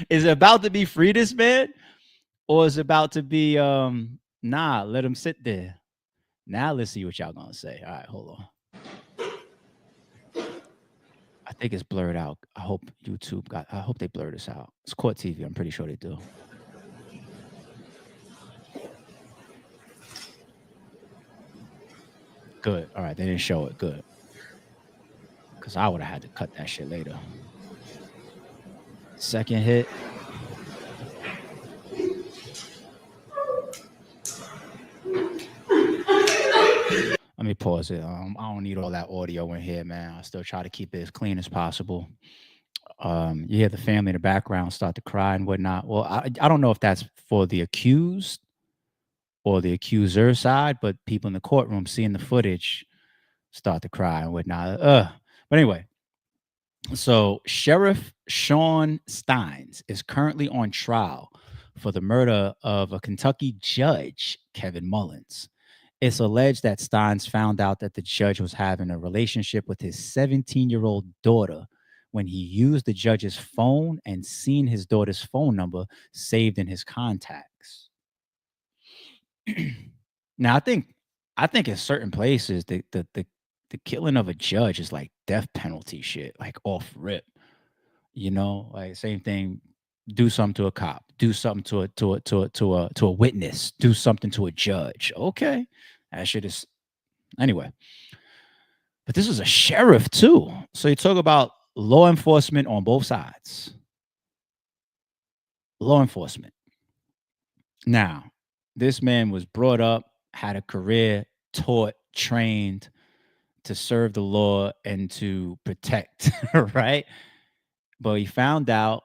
Is it about to be free this man? Or is it about to be nah, let him sit there? Now let's see what y'all gonna say. All right, hold on. I think it's blurred out. I hope I hope they blur this out. It's court TV. I'm pretty sure they do. Good. All right, they didn't show it. Good. Because I would have had to cut that shit later. Second hit. Let me pause it. I don't need all that audio in here, man. I still try to keep it as clean as possible. You hear the family in the background start to cry and whatnot. Well, I don't know if that's for the accused or the accuser side, but people in the courtroom seeing the footage start to cry and whatnot. But anyway, so Sheriff Sean Steins is currently on trial for the murder of a Kentucky judge, Kevin Mullins. It's alleged that Steins found out that the judge was having a relationship with his 17-year-old daughter when he used the judge's phone and seen his daughter's phone number saved in his contacts. Now, I think in certain places the killing of a judge is like death penalty shit, like off rip. You know, like same thing. Do something to a cop. Do something to a witness. Do something to a judge. Okay, that shit is anyway. But this was a sheriff too. So you talk about law enforcement on both sides. Law enforcement. Now, this man was brought up, had a career, taught, trained to serve the law and to protect, right? But he found out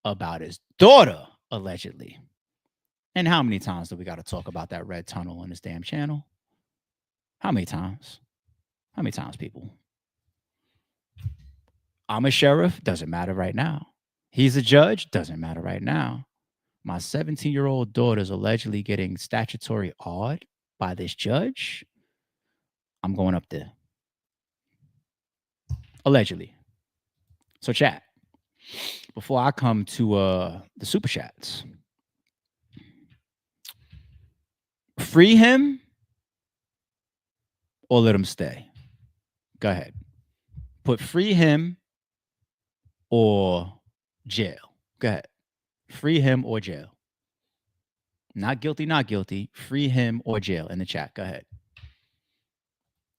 about his daughter, allegedly. And how many times do we got to talk about that red tunnel on this damn channel? How many times? How many times, people? I'm a sheriff, doesn't matter right now. He's a judge, doesn't matter right now. My 17-year-old daughter is allegedly getting statutory awed by this judge. I'm going up there. Allegedly. So chat, before I come to the super chats, free him or let him stay? Go ahead. Put free him or jail. Go ahead. Free him or jail. Not guilty, not guilty. Free him or jail in the chat. Go ahead.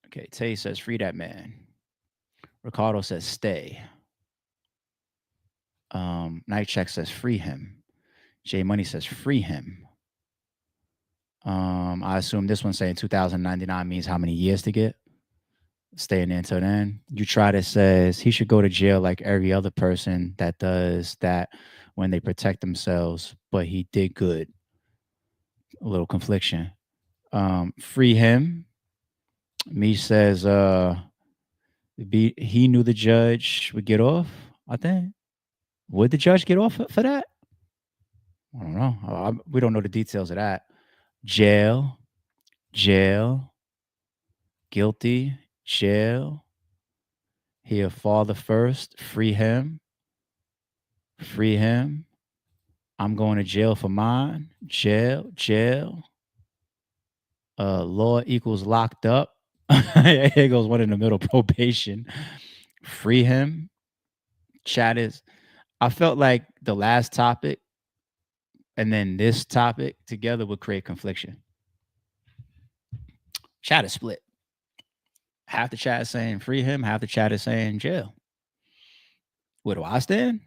Okay, Tay says free that man. Ricardo says stay. Night Check says free him. J Money says free him. I assume this one saying 2099 means how many years to get? Staying there until then. You try to says he should go to jail like every other person that does that when they protect themselves, but he did good. A little confliction. Free him. Me says he knew the judge would get off, I think. Would the judge get off for that? I don't know. We don't know the details of that. Jail. Guilty. Jail. He a father first. Free him. I'm going to jail for mine. Jail. Law equals locked up. Here goes one in the middle, probation. Free him. Chat is. I felt like the last topic and then this topic together would create confliction. Chat is split. Half the chat is saying free him, half the chat is saying jail. Where do I stand?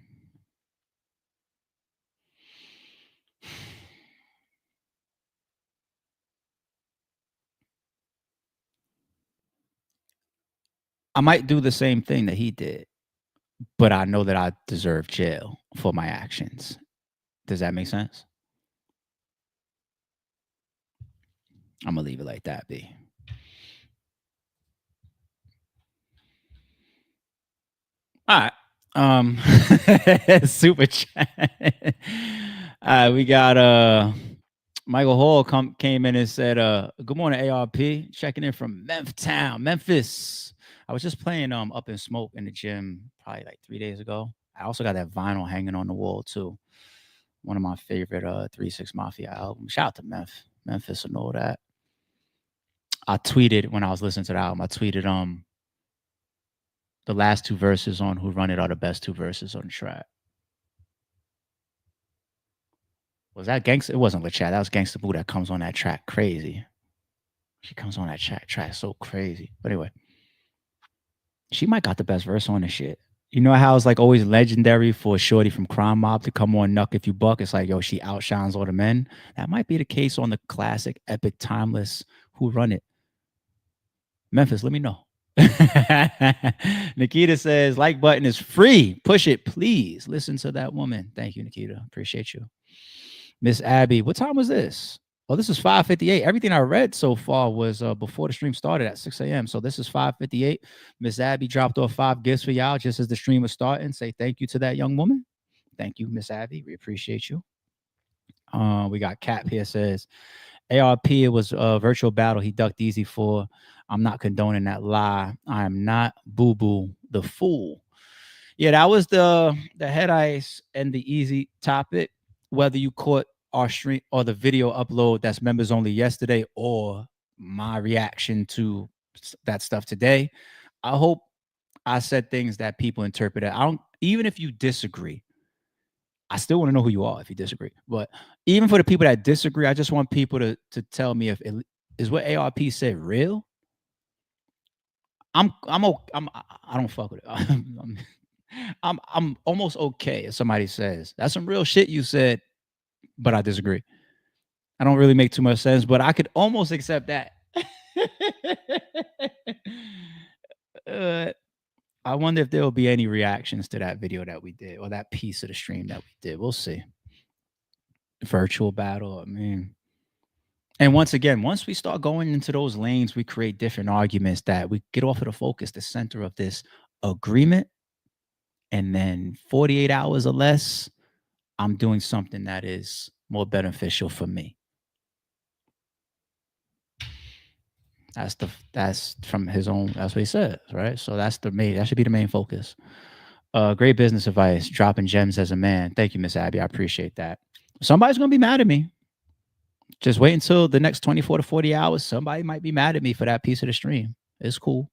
I might do the same thing that he did, but I know that I deserve jail for my actions. Does that make sense? I'm going to leave it like that, B. All right. Super chat. We got Michael Hall came in and said, good morning, ARP. Checking in from Memphis. I was just playing Up in Smoke in the gym probably like 3 days ago. I also got that vinyl hanging on the wall too. One of my favorite 3-6 Mafia albums. Shout out to Memphis and all that. I tweeted when I was listening to the album, I tweeted the last two verses on Who Run It are the best two verses on the track. Was that Gangsta? It wasn't LeChat. That was Gangsta Boo that comes on that track. Crazy. She comes on that track so crazy. But anyway, she might got the best verse on the shit. You know how it's like always legendary for a shorty from Crime Mob to come on Nuck If You Buck? It's like, yo, she outshines all the men. That might be the case on the classic, epic, timeless Who Run It. Memphis, let me know. Nikita says, like button is free. Push it, please. Listen to that woman. Thank you, Nikita. Appreciate you. Miss Abby, what time was this? Oh, this is 5:58. Everything I read so far was before the stream started at 6 a.m. So this is 5:58. Miss Abby dropped off 5 gifts for y'all just as the stream was starting. Say thank you to that young woman. Thank you, Miss Abby. We appreciate you. We got Cap here says, ARP, it was a virtual battle he ducked Eazy for. I'm not condoning that lie. I am not Boo-Boo the fool. Yeah, that was the head ice and the Eazy topic. Whether you caught our stream or the video upload that's members only yesterday or my reaction to that stuff today, I hope I said things that people interpreted. I don't, even if you disagree, I still want to know who you are if you disagree. But even for the people that disagree, I just want people to tell me if it is what ARP said real. I don't fuck with it. I'm almost okay if somebody says that's some real shit you said, but I disagree. I don't really make too much sense, but I could almost accept that. I wonder if there will be any reactions to that video that we did or that piece of the stream that we did. We'll see. Virtual battle. I mean, and once again, once we start going into those lanes, we create different arguments that we get off of the focus, the center of this agreement. And then 48 hours or less, I'm doing something that is more beneficial for me. That's from his own, that's what he says, right? So that should be the main focus. Great business advice, dropping gems as a man. Thank you, Miss Abby. I appreciate that. Somebody's gonna be mad at me. Just wait until the next 24 to 40 hours. Somebody might be mad at me for that piece of the stream. It's cool.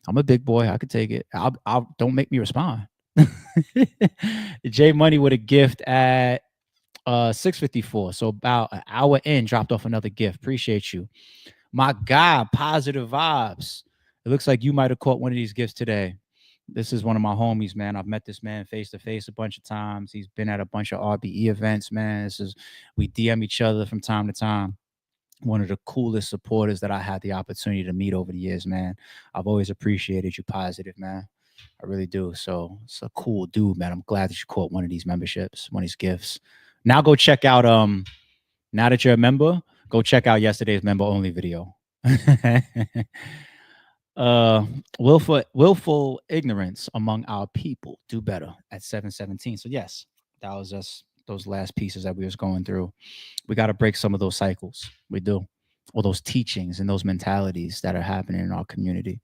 I'm a big boy. I could take it. I'll don't make me respond. J Money with a gift at 6:54. So about an hour in, dropped off another gift. Appreciate you. My God, positive vibes. It looks like you might have caught one of these gifts today. This is one of my homies, man. I've met this man face to face a bunch of times. He's been at a bunch of RBE events, man. We DM each other from time to time. One of the coolest supporters that I had the opportunity to meet over the years, man. I've always appreciated you, positive, man. I really do. So it's a cool dude, man. I'm glad that you caught one of these memberships, one of these gifts. Now go check out, now that you're a member, go check out yesterday's member only video. Willful ignorance among our people. Do better at 7:17. So yes, that was us. Those last pieces that we was going through. We got to break some of those cycles. We do. All those teachings and those mentalities that are happening in our community.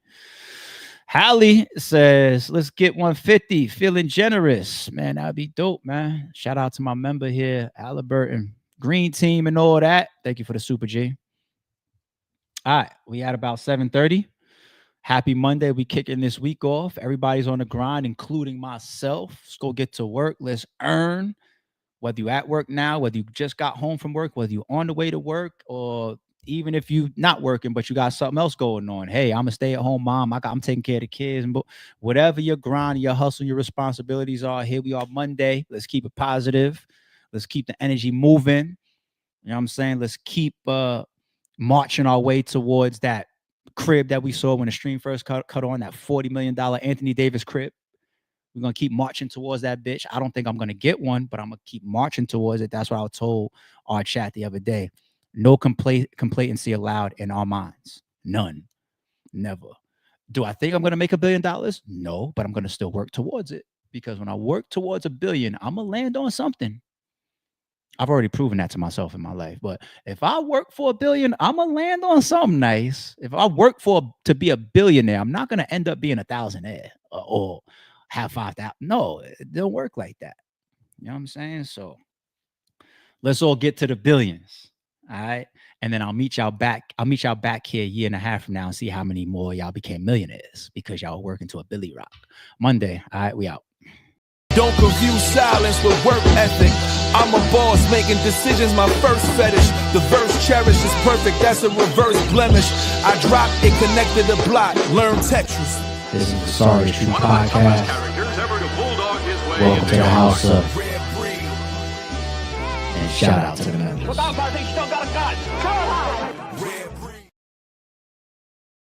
Hallie says, let's get 150. Feeling generous. Man, that'd be dope, man. Shout out to my member here, Halliburton. Green team and all that. Thank you for the super G. All right. We at about 7:30. Happy Monday. We kicking this week off. Everybody's on the grind, including myself. Let's go get to work. Let's earn. Whether you're at work now, whether you just got home from work, whether you're on the way to work, or even if you're not working, but you got something else going on. Hey, I'm a stay-at-home mom. I'm taking care of the kids. And whatever your grind, your hustle, your responsibilities are, here we are Monday. Let's keep it positive. Let's keep the energy moving. You know what I'm saying? Let's keep marching our way towards that crib that we saw when the stream first cut on, that $40 million Anthony Davis crib. We're going to keep marching towards that bitch. I don't think I'm going to get one, but I'm going to keep marching towards it. That's what I told our chat the other day. No complacency allowed in our minds. None. Never. Do I think I'm going to make $1 billion? No, but I'm going to still work towards it. Because when I work towards $1 billion, I'm going to land on something. I've already proven that to myself in my life. But if I work for $1 billion, I'm gonna land on something nice. If I work to be a billionaire, I'm not gonna end up being a thousandaire or have 5,000. No, it don't work like that. You know what I'm saying? So let's all get to the billions. All right. And then I'll meet y'all back. I'll meet y'all back here a year and a half from now and see how many more y'all became millionaires because y'all were working to a Billy Rock. Monday. All right, we out. Don't confuse silence with work ethic. I'm a boss making decisions, my first fetish. The verse cherished is perfect, that's a reverse blemish. I drop it, connected to block, learn Tetris. This is the Sorry True Podcast. Welcome to the house of. And shout out to the members. Without, I think still got a gun.